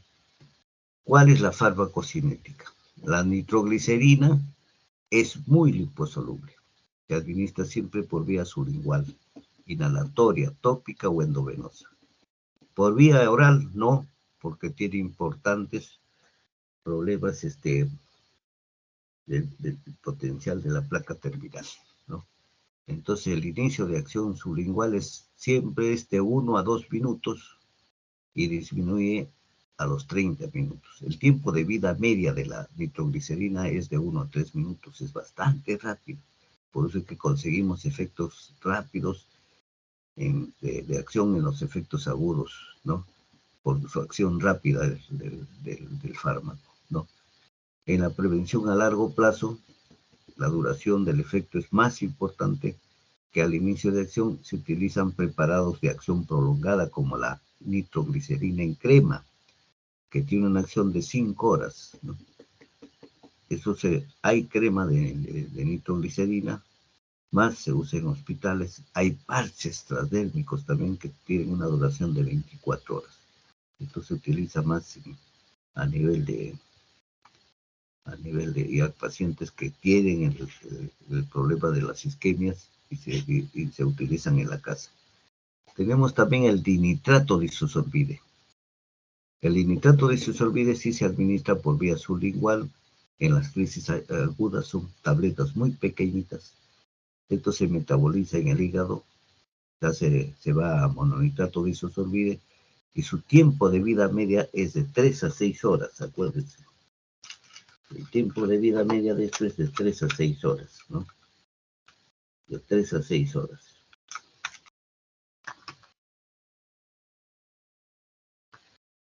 ¿Cuál es la farmacocinética? La nitroglicerina es muy liposoluble. Se administra siempre por vía sublingual, inhalatoria, tópica o endovenosa. Por vía oral, no, porque tiene importantes problemas del potencial de la placa terminal, ¿no? Entonces el inicio de acción sublingual siempre es de 1 a 2 minutos y disminuye a los 30 minutos. El tiempo de vida media de la nitroglicerina es de 1 a 3 minutos, es bastante rápido. Por eso es que conseguimos efectos rápidos de acción en los efectos agudos, ¿no? Por su acción rápida del fármaco, ¿no? En la prevención a largo plazo, la duración del efecto es más importante que al inicio de acción. Se utilizan preparados de acción prolongada como la nitroglicerina en crema, que tiene una acción de 5 horas, ¿no? Hay crema de nitroglicerina, más se usa en hospitales. Hay parches transdérmicos también que tienen una duración de 24 horas. Esto se utiliza más a nivel de y hay pacientes que tienen el problema de las isquemias y se utilizan en la casa. Tenemos también el dinitrato de isosorbide. El dinitrato de isosorbide sí se administra por vía sublingual. En las crisis agudas son tabletas muy pequeñitas. Esto se metaboliza en el hígado, ya se va a mononitrato de isosorbide y su tiempo de vida media es de 3 a 6 horas, acuérdense. El tiempo de vida media de esto es de 3 a 6 horas, ¿no? De 3 a 6 horas.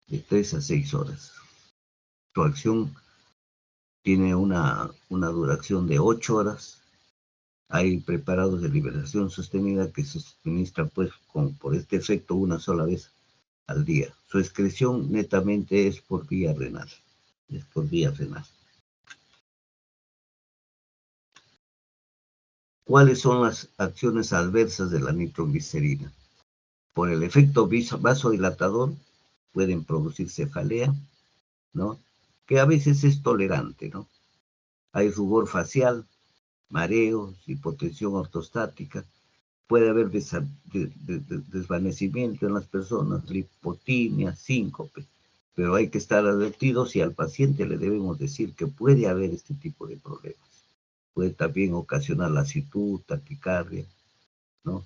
De 3 a 6 horas. Su acción tiene una duración de 8 horas. Hay preparados de liberación sostenida que se suministran pues por este efecto una sola vez al día. Su excreción netamente es por vía renal. Es por vía renal. ¿Cuáles son las acciones adversas de la nitroglicerina? Por el efecto vasodilatador pueden producir cefalea, ¿no? Que a veces es tolerante, ¿no? Hay rubor facial, mareos, hipotensión ortostática, puede haber desvanecimiento en las personas, lipotimia, síncope, pero hay que estar advertidos y al paciente le debemos decir que puede haber este tipo de problemas. Puede también ocasionar lasitud, taquicardia, ¿no?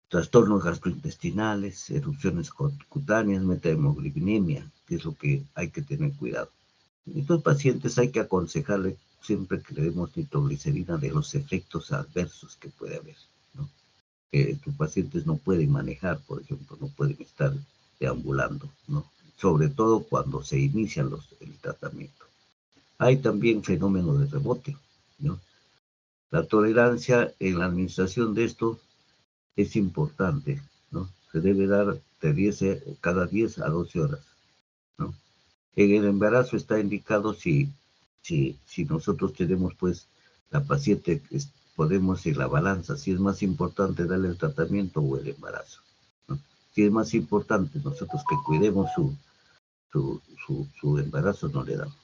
Trastornos gastrointestinales, erupciones cutáneas, metahemoglobinemia, que es lo que hay que tener cuidado. Estos pacientes hay que aconsejarle siempre que le demos nitroglicerina de los efectos adversos que puede haber, ¿no? Tus pacientes no pueden manejar, por ejemplo, no pueden estar deambulando, ¿no? Sobre todo cuando se inicia el tratamiento. Hay también fenómenos de rebote, ¿no? La tolerancia en la administración de esto es importante, ¿no? Se debe dar cada 10 a 12 horas, ¿no? En el embarazo está indicado si nosotros tenemos, pues, la paciente, podemos ir la balanza, si es más importante darle el tratamiento o el embarazo, ¿no? Si es más importante nosotros que cuidemos su embarazo, no le damos,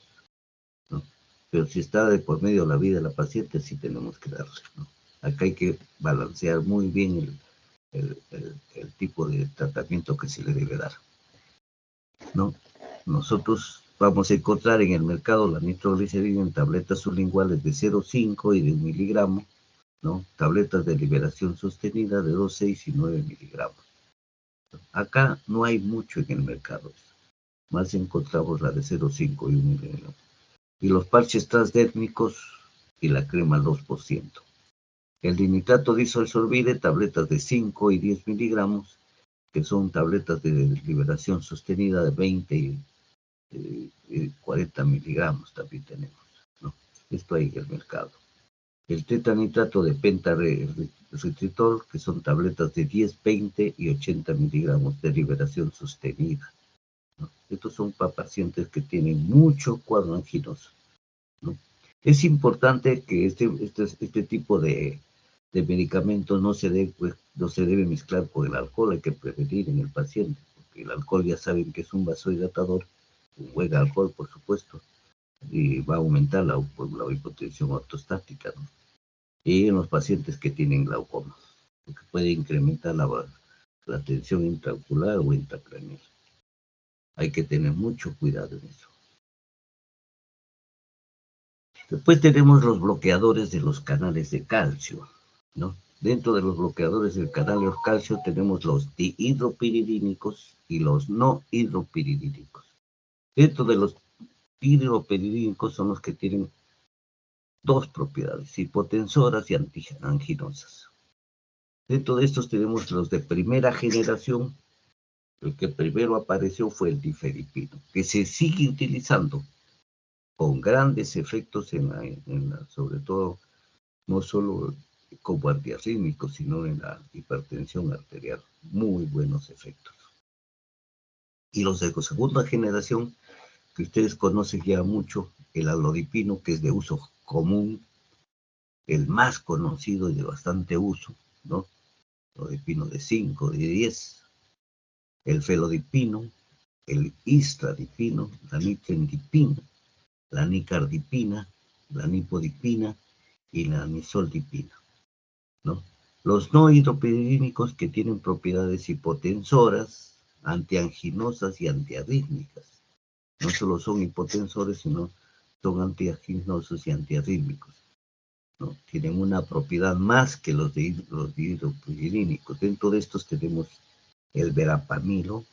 ¿no? Pero si está de por medio de la vida de la paciente, sí tenemos que darle, ¿no? Acá hay que balancear muy bien el tipo de tratamiento que se le debe dar, ¿no? Nosotros vamos a encontrar en el mercado la nitroglicerina en tabletas sublinguales de 0,5 y de 1 miligramo, ¿no? Tabletas de liberación sostenida de 2, 6 y 9 miligramos. Acá no hay mucho en el mercado, más encontramos la de 0,5 y 1 miligramo. Y los parches transdérmicos y la crema al 2%. El dinitrato disolvide, tabletas de 5 y 10 miligramos, que son tabletas de liberación sostenida de 20 y 40 miligramos también tenemos, ¿no? Esto hay en el mercado. El tetanitrato de pentarritritol, que son tabletas de 10, 20 y 80 miligramos de liberación sostenida, ¿no? Estos son para pacientes que tienen mucho cuadro anginoso, ¿no? Es importante que este tipo de medicamentos no se debe mezclar con el alcohol, hay que prevenir en el paciente, porque el alcohol ya saben que es un vasodilatador, un buen alcohol, por supuesto, y va a aumentar la hipotensión ortostática, ¿no? Y en los pacientes que tienen glaucoma, porque puede incrementar la tensión intraocular o intracraneal. Hay que tener mucho cuidado en eso. Después tenemos los bloqueadores de los canales de calcio, ¿no? Dentro de los bloqueadores del canal de calcio tenemos los dihidropiridínicos y los no hidropiridínicos. Dentro de los hidropiridínicos son los que tienen dos propiedades, hipotensoras y anginosas. Dentro de estos tenemos los de primera generación. El que primero apareció fue el difedipino, que se sigue utilizando con grandes efectos sobre todo, no solo como antiarrítmico, sino en la hipertensión arterial. Muy buenos efectos. Y los de segunda generación, que ustedes conocen ya mucho, el alodipino, que es de uso común, el más conocido y de bastante uso, ¿no? Alodipino de 5, de 10, el felodipino, el istradipino, la nitrendipina, la nicardipina, la nipodipina y la nisoldipina, ¿no? Los no hidropiridínicos que tienen propiedades hipotensoras, antianginosas y antiarrítmicas. No solo son hipotensores, sino son antianginosos y antiarrítmicos, ¿no? Tienen una propiedad más que los hidropiridínicos. Dentro de estos tenemos el verapamilo,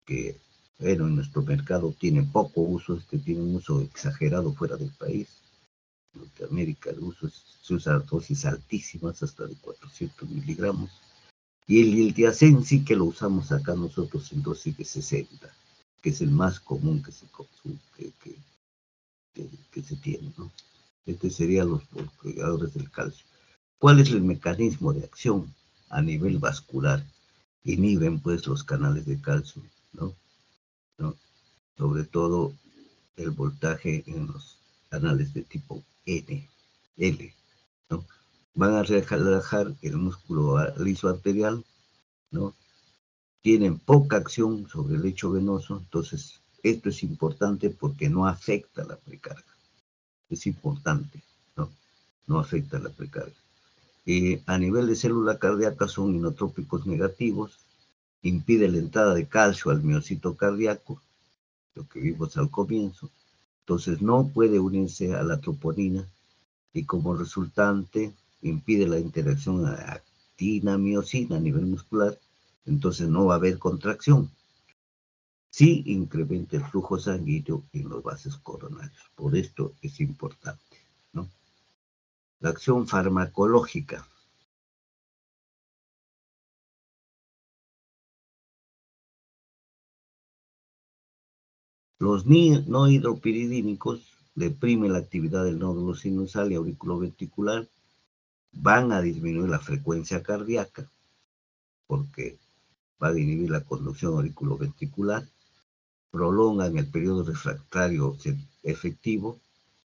que, bueno, en nuestro mercado tiene poco uso, tiene un uso exagerado fuera del país. En Norteamérica el uso se usa a dosis altísimas, hasta de 400 miligramos. Y el diacensi, que lo usamos acá nosotros en dosis de 60, que es el más común que se consume, que se tiene, ¿no? Este serían los bloqueadores del calcio. ¿Cuál es el mecanismo de acción a nivel vascular? Inhiben, pues, los canales de calcio, ¿no? Sobre todo el voltaje en los canales de tipo L, ¿no? Van a relajar el músculo liso arterial, ¿no? Tienen poca acción sobre el lecho venoso, entonces esto es importante porque no afecta la precarga. Es importante, ¿no? No afecta la precarga. A nivel de célula cardíaca son inotrópicos negativos, impide la entrada de calcio al miocito cardíaco, lo que vimos al comienzo. Entonces no puede unirse a la troponina y como resultante impide la interacción actina-miocina a nivel muscular, entonces no va a haber contracción. Sí incrementa el flujo sanguíneo en los vasos coronarios. Por esto es importante, ¿no? La acción farmacológica. Los no hidropiridínicos deprimen la actividad del nódulo sinusal y auriculoventricular van a disminuir la frecuencia cardíaca, porque va a inhibir la conducción auriculoventricular, prolongan el periodo refractario efectivo,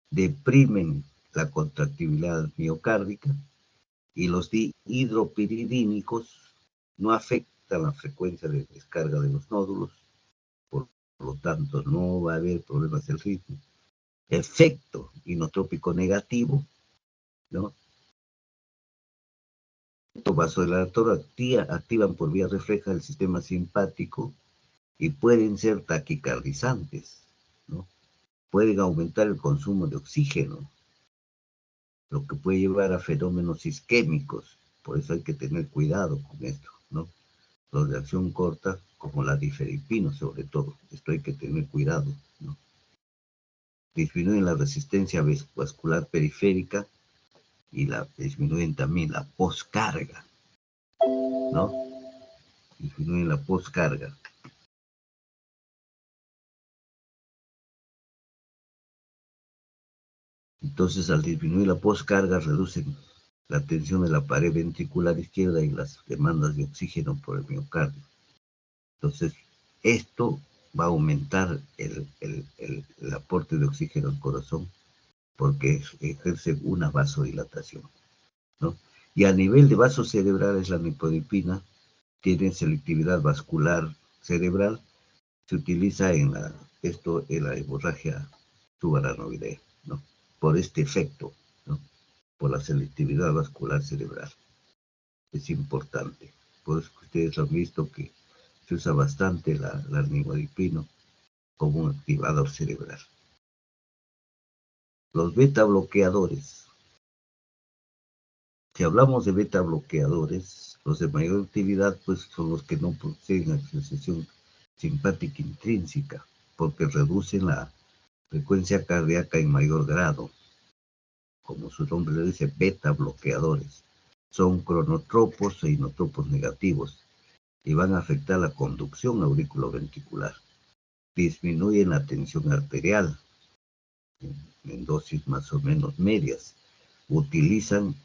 deprimen la contractibilidad miocárdica, y los dihidropiridínicos no afectan la frecuencia de descarga de los nódulos, por lo tanto no va a haber problemas del ritmo. Efecto inotrópico negativo, ¿no? Estos vasodilatadores activan por vía refleja el sistema simpático y pueden ser taquicardizantes, ¿no? Pueden aumentar el consumo de oxígeno, lo que puede llevar a fenómenos isquémicos. Por eso hay que tener cuidado con esto, ¿no? Los de acción corta, como la difenhidramina sobre todo, esto hay que tener cuidado, ¿no? Disminuyen la resistencia vascular periférica y disminuyen también la poscarga, ¿no? Disminuyen la poscarga. Entonces, al disminuir la poscarga, reducen la tensión de la pared ventricular izquierda y las demandas de oxígeno por el miocardio. Entonces, esto va a aumentar el aporte de oxígeno al corazón, porque ejerce una vasodilatación, ¿no? Y a nivel de vasos cerebrales, la nifedipina tiene selectividad vascular cerebral, se utiliza en la hemorragia subarachnoidea, ¿no? Por este efecto, ¿no? Por la selectividad vascular cerebral. Es importante. Por eso ustedes han visto que se usa bastante la nifedipina como un activador cerebral. Los beta bloqueadores. Si hablamos de beta bloqueadores, los de mayor utilidad pues son los que no poseen asociación simpática intrínseca, porque reducen la frecuencia cardíaca en mayor grado. Como su nombre le dice, beta bloqueadores. Son cronotropos e inotropos negativos y van a afectar la conducción auriculoventricular. Disminuyen la tensión arterial en dosis más o menos medias. Utilizan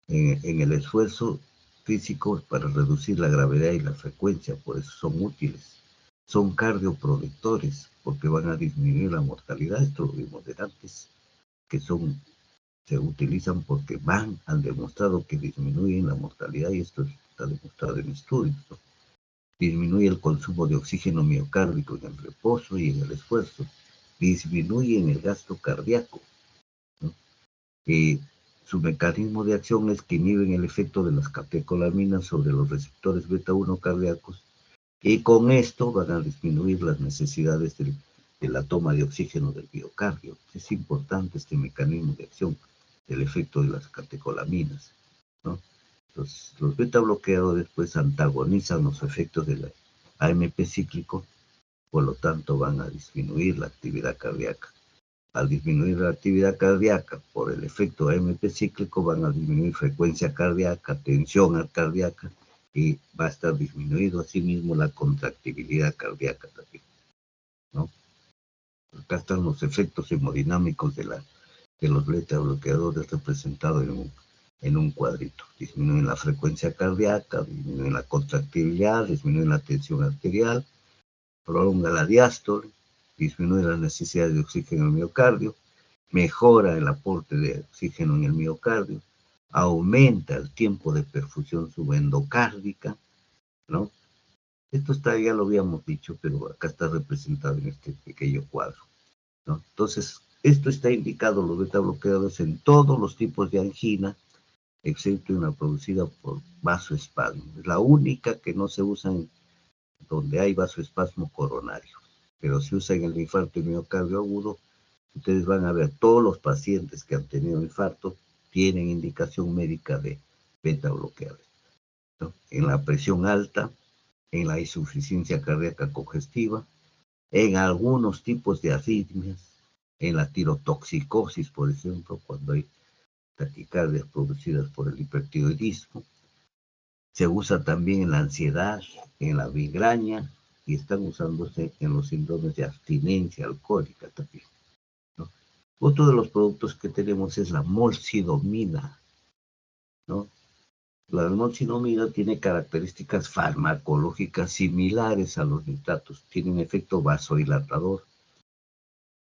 en el esfuerzo físico para reducir la gravedad y la frecuencia, por eso son útiles. Son cardioprotectores, porque van a disminuir la mortalidad, esto lo vimos de antes, que se utilizan porque han demostrado que disminuyen la mortalidad, y esto está demostrado en estudios, ¿no? Disminuye el consumo de oxígeno miocárdico en el reposo y en el esfuerzo, disminuyen el gasto cardíaco, ¿no? Su mecanismo de acción es que inhiben el efecto de las catecolaminas sobre los receptores beta-1 cardíacos, y con esto van a disminuir las necesidades de la toma de oxígeno del miocardio. Es importante este mecanismo de acción del efecto de las catecolaminas, ¿no? Los beta bloqueadores pues antagonizan los efectos del AMP cíclico, por lo tanto van a disminuir la actividad cardíaca. Al disminuir la actividad cardíaca por el efecto AMP cíclico, van a disminuir frecuencia cardíaca, tensión cardíaca, y va a estar disminuido asimismo la contractibilidad cardíaca también, ¿no? Acá están los efectos hemodinámicos de los beta bloqueadores representados en un cuadrito. Disminuyen la frecuencia cardíaca, disminuyen la contractibilidad, disminuyen la tensión arterial, prolonga la diástole, disminuye la necesidad de oxígeno en el miocardio, mejora el aporte de oxígeno en el miocardio, aumenta el tiempo de perfusión subendocárdica, ¿no? Esto ya lo habíamos dicho, pero acá está representado en este pequeño cuadro, ¿no? Entonces, esto está indicado, los beta bloqueadores, en todos los tipos de angina, excepto una producida por vasoespasmo. Es la única que no se usa donde hay vasoespasmo coronario, pero se usa en el infarto de miocardio agudo. Ustedes van a ver, todos los pacientes que han tenido infarto tienen indicación médica de beta bloqueadores, ¿no? En la presión alta, en la insuficiencia cardíaca congestiva, en algunos tipos de arritmias, en la tirotoxicosis, por ejemplo, cuando hay taquicardias producidas por el hipertiroidismo. Se usa también en la ansiedad, en la migraña, y están usándose en los síndromes de abstinencia alcohólica también, ¿no? Otro de los productos que tenemos es la molsidumina, ¿no? La molsidumina tiene características farmacológicas similares a los nitratos. Tiene un efecto vasodilatador,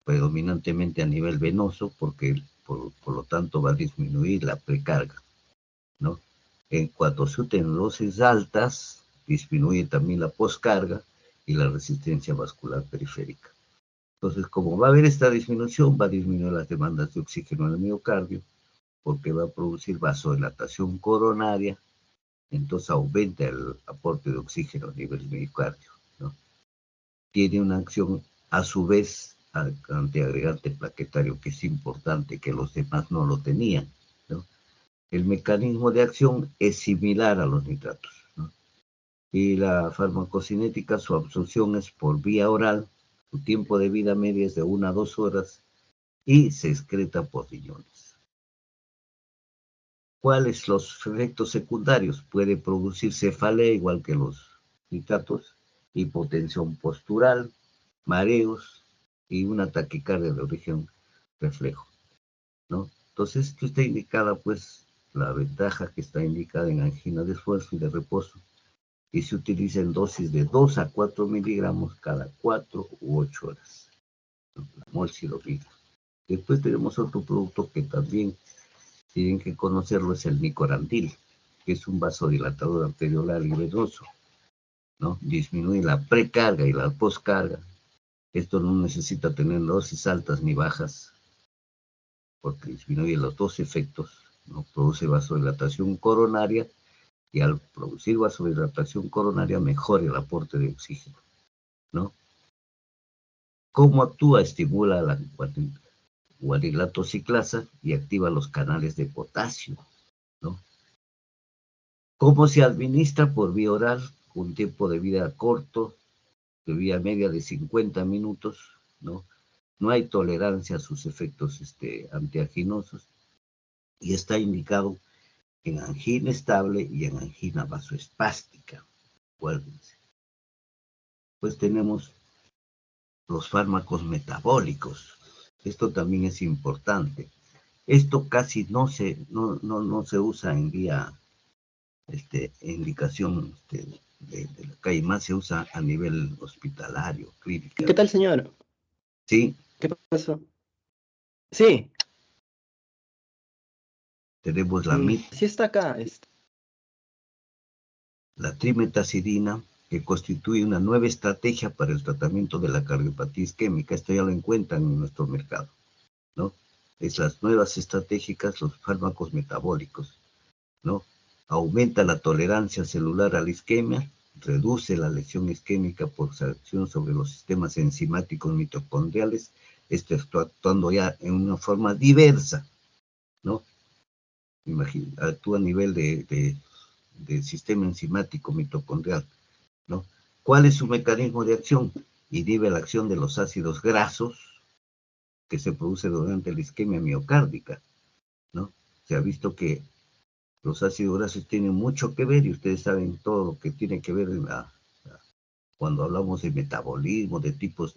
predominantemente a nivel venoso, porque por lo tanto va a disminuir la precarga, ¿no? En cuanto se tienen dosis altas, disminuye también la poscarga y la resistencia vascular periférica. Entonces, como va a haber esta disminución, va a disminuir las demandas de oxígeno en el miocardio, porque va a producir vasodilatación coronaria, entonces aumenta el aporte de oxígeno a nivel miocardio, ¿no? Tiene una acción, a su vez, antiagregante plaquetario, que es importante, que los demás no lo tenían, ¿no? El mecanismo de acción es similar a los nitratos, ¿no? Y la farmacocinética, su absorción es por vía oral, su tiempo de vida media es de 1 a 2 horas y se excreta por riñones. ¿Cuáles los efectos secundarios? Puede producir cefalea, igual que los nitratos, hipotensión postural, mareos y una taquicardia de origen reflejo, ¿no? Entonces, esto está indicada, pues, la ventaja que está indicada en angina de esfuerzo y de reposo, y se utiliza en dosis de 2 a 4 miligramos cada 4 u 8 horas, ¿no? La molsidumina. Después tenemos otro producto que también tienen que conocerlo, es el nicorandil, que es un vasodilatador arteriolar y venoso, ¿no? Disminuye la precarga y la poscarga. Esto no necesita tener dosis altas ni bajas, porque disminuye los dos efectos, ¿no? Produce vasodilatación coronaria, y al producir vasodilatación coronaria mejora el aporte de oxígeno, ¿no? ¿Cómo actúa? Estimula la guanilato ciclasa y activa los canales de potasio, ¿no? ¿Cómo se administra? Por vía oral, con tiempo de vida corto, de vía media de 50 minutos, ¿no? No hay tolerancia a sus efectos antianginosos, y está indicado en angina estable y en angina vasoespástica. Acuérdense. Pues tenemos los fármacos metabólicos. Esto también es importante. Esto casi no se usa en vía indicación de la calle, más se usa a nivel hospitalario, clínica. ¿Qué tal, señor? Sí. ¿Qué pasó? Sí. Tenemos la sí está acá. La trimetazidina, que constituye una nueva estrategia para el tratamiento de la cardiopatía isquémica. Esto ya lo encuentran en nuestro mercado, ¿no? Es las nuevas estratégicas, los fármacos metabólicos, ¿no? Aumenta la tolerancia celular a la isquemia, reduce la lesión isquémica por su acción sobre los sistemas enzimáticos mitocondriales. Esto está actuando ya en una forma diversa, ¿no? Actúa a nivel del sistema enzimático mitocondrial, ¿no? ¿Cuál es su mecanismo de acción? Inhibe la acción de los ácidos grasos que se produce durante la isquemia miocárdica, ¿no? Se ha visto que los ácidos grasos tienen mucho que ver, y ustedes saben todo lo que tiene que ver cuando hablamos de metabolismo, de tipos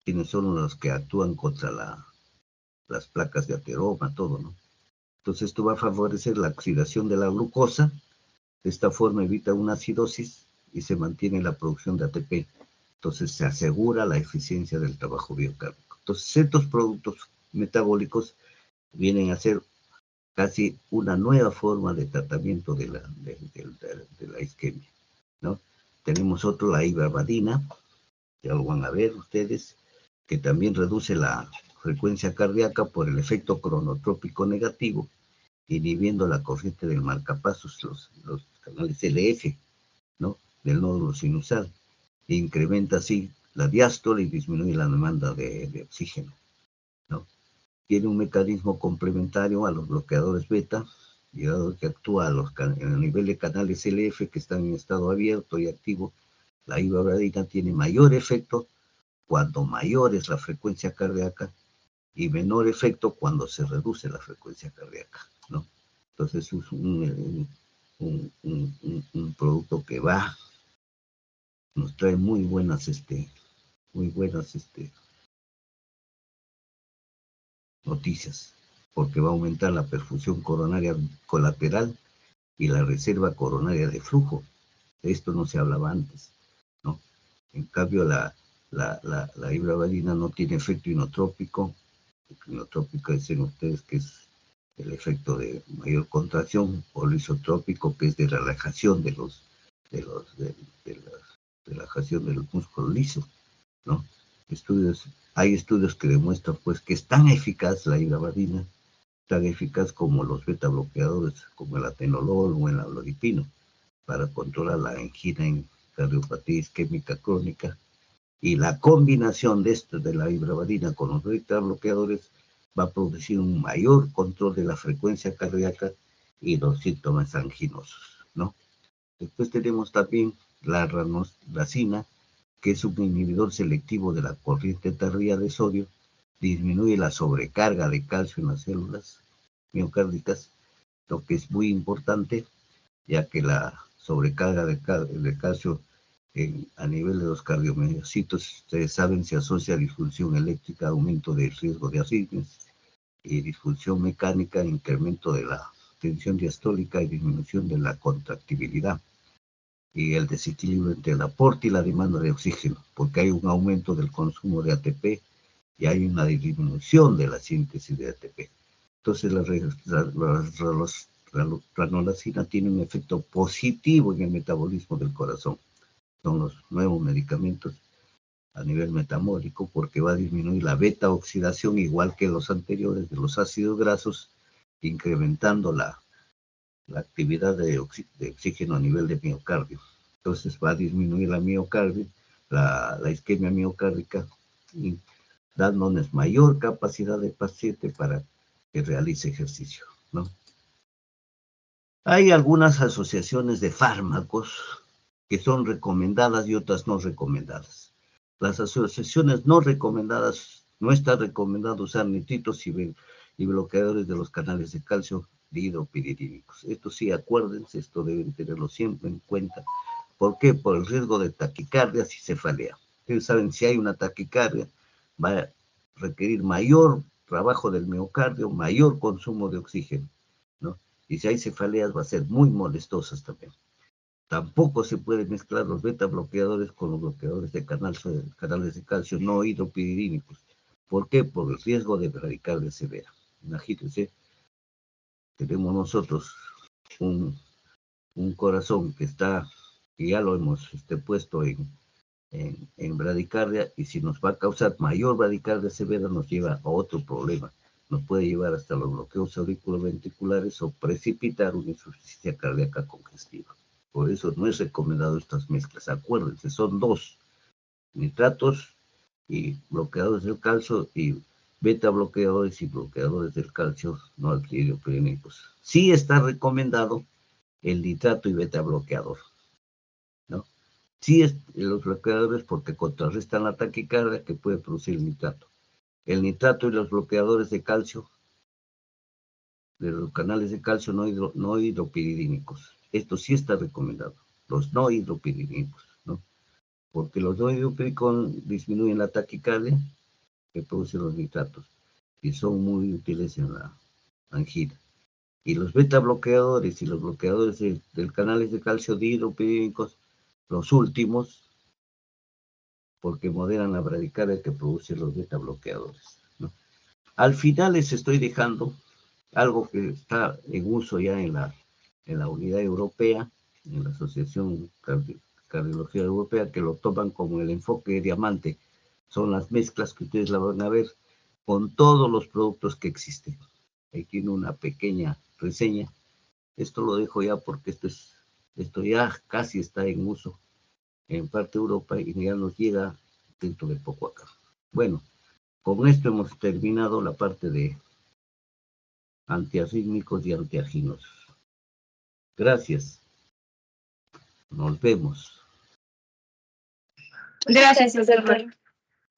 quienes son los que actúan contra las placas de ateroma, todo, ¿no? Entonces esto va a favorecer la oxidación de la glucosa. De esta forma evita una acidosis y se mantiene la producción de ATP. Entonces se asegura la eficiencia del trabajo biocárdico. Entonces estos productos metabólicos vienen a ser casi una nueva forma de tratamiento de la isquemia, ¿no? Tenemos otro, la ibarbadina, ya lo van a ver ustedes, que también reduce la frecuencia cardíaca por el efecto cronotrópico negativo, inhibiendo la corriente del marcapasos, los canales LF, ¿no? Del nódulo sinusal. Incrementa así la diástole y disminuye la demanda de oxígeno, ¿no? Tiene un mecanismo complementario a los bloqueadores beta, y dado que actúa a nivel de canales LF que están en estado abierto y activo, la ibarbadina tiene mayor efecto cuando mayor es la frecuencia cardíaca y menor efecto cuando se reduce la frecuencia cardíaca, ¿no? Entonces es un producto que nos trae muy buenas muy buenas noticias, porque va a aumentar la perfusión coronaria colateral y la reserva coronaria de flujo. De esto no se hablaba antes, ¿no? En cambio, la ibradina no tiene efecto inotrópico. Inotrópico dicen ustedes que es el efecto de mayor contracción, o el isotrópico, que es de relajación de la relajación del músculo liso, ¿no? Hay estudios que demuestran pues que es tan eficaz la ibradina, tan eficaz como los beta bloqueadores, como el atenolol o el amlodipino, para controlar la angina en cardiopatía isquémica crónica. Y la combinación de esto, de la ibradina con los beta bloqueadores, va a producir un mayor control de la frecuencia cardíaca y los síntomas anginosos, ¿no? Después tenemos también la racina, que es un inhibidor selectivo de la corriente tardía de sodio, disminuye la sobrecarga de calcio en las células miocárdicas, lo que es muy importante, ya que la sobrecarga de calcio a nivel de los cardiomiocitos, ustedes saben, se asocia a disfunción eléctrica, aumento del riesgo de arritmias, y disfunción mecánica, incremento de la tensión diastólica y disminución de la contractibilidad, y el desequilibrio entre el aporte y la demanda de oxígeno, porque hay un aumento del consumo de ATP y hay una disminución de la síntesis de ATP. Entonces la ranolacina tiene un efecto positivo en el metabolismo del corazón. Son los nuevos medicamentos a nivel metabólico, porque va a disminuir la beta oxidación, igual que los anteriores, de los ácidos grasos, incrementando la actividad de oxígeno a nivel de miocardio. Entonces va a disminuir la miocardio, la isquemia miocárdica, y dándonos mayor capacidad del paciente para que realice ejercicio, ¿no? Hay algunas asociaciones de fármacos que son recomendadas y otras no recomendadas. Las asociaciones no recomendadas, no está recomendado usar nitritos y bloqueadores de los canales de calcio dihidropiridínicos. Esto sí, acuérdense, esto deben tenerlo siempre en cuenta. ¿Por qué? Por el riesgo de taquicardias y cefalea. Ustedes saben, si hay una taquicardia, va a requerir mayor trabajo del miocardio, mayor consumo de oxígeno, ¿no? Y si hay cefaleas, va a ser muy molestosas también. Tampoco se pueden mezclar los beta bloqueadores con los bloqueadores de canales de calcio no hidropiridínicos. ¿Por qué? Por el riesgo de bradicardia severa. Imagínense, tenemos nosotros un corazón que ya lo hemos puesto en bradicardia, y si nos va a causar mayor bradicardia severa, nos lleva a otro problema. Nos puede llevar hasta los bloqueos auriculoventriculares o precipitar una insuficiencia cardíaca congestiva. Por eso no es recomendado estas mezclas. Acuérdense, son dos: nitratos y bloqueadores del calcio, y beta bloqueadores y bloqueadores del calcio no hidropiridínicos. Sí está recomendado el nitrato y beta bloqueador, ¿no? Sí, los bloqueadores, porque contrarrestan la taquicardia que puede producir el nitrato. El nitrato y los bloqueadores de calcio, de los canales de calcio no hidropiridínicos. Esto sí está recomendado, los no hidropiridínicos, ¿no? Porque los no hidropiridínicos disminuyen la taquicardia que producen los nitratos y son muy útiles en la angina. Y los beta bloqueadores y los bloqueadores del canales de calcio dihidropiridínicos, los últimos, porque moderan la bradicardia que producen los beta bloqueadores, ¿no? Al final les estoy dejando algo que está en uso ya en la unidad europea, en la Asociación Cardiología Europea, que lo toman como el enfoque de diamante. Son las mezclas que ustedes la van a ver con todos los productos que existen. Ahí tiene una pequeña reseña. Esto lo dejo ya porque esto ya casi está en uso en parte de Europa y ya nos llega dentro de poco acá. Bueno, con esto hemos terminado la parte de antiarrítmicos y antianginos. Gracias. Nos vemos. Gracias, doctor.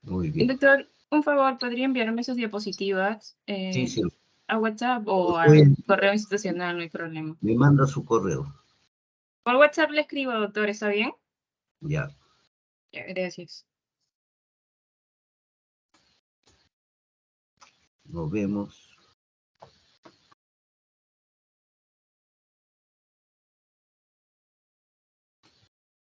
Muy bien. Doctor, un favor, ¿podría enviarme sus diapositivas Sí. a WhatsApp o al correo institucional? No hay problema. Me manda su correo. Por WhatsApp le escribo, doctor, ¿está bien? Ya. Ya, gracias. Nos vemos.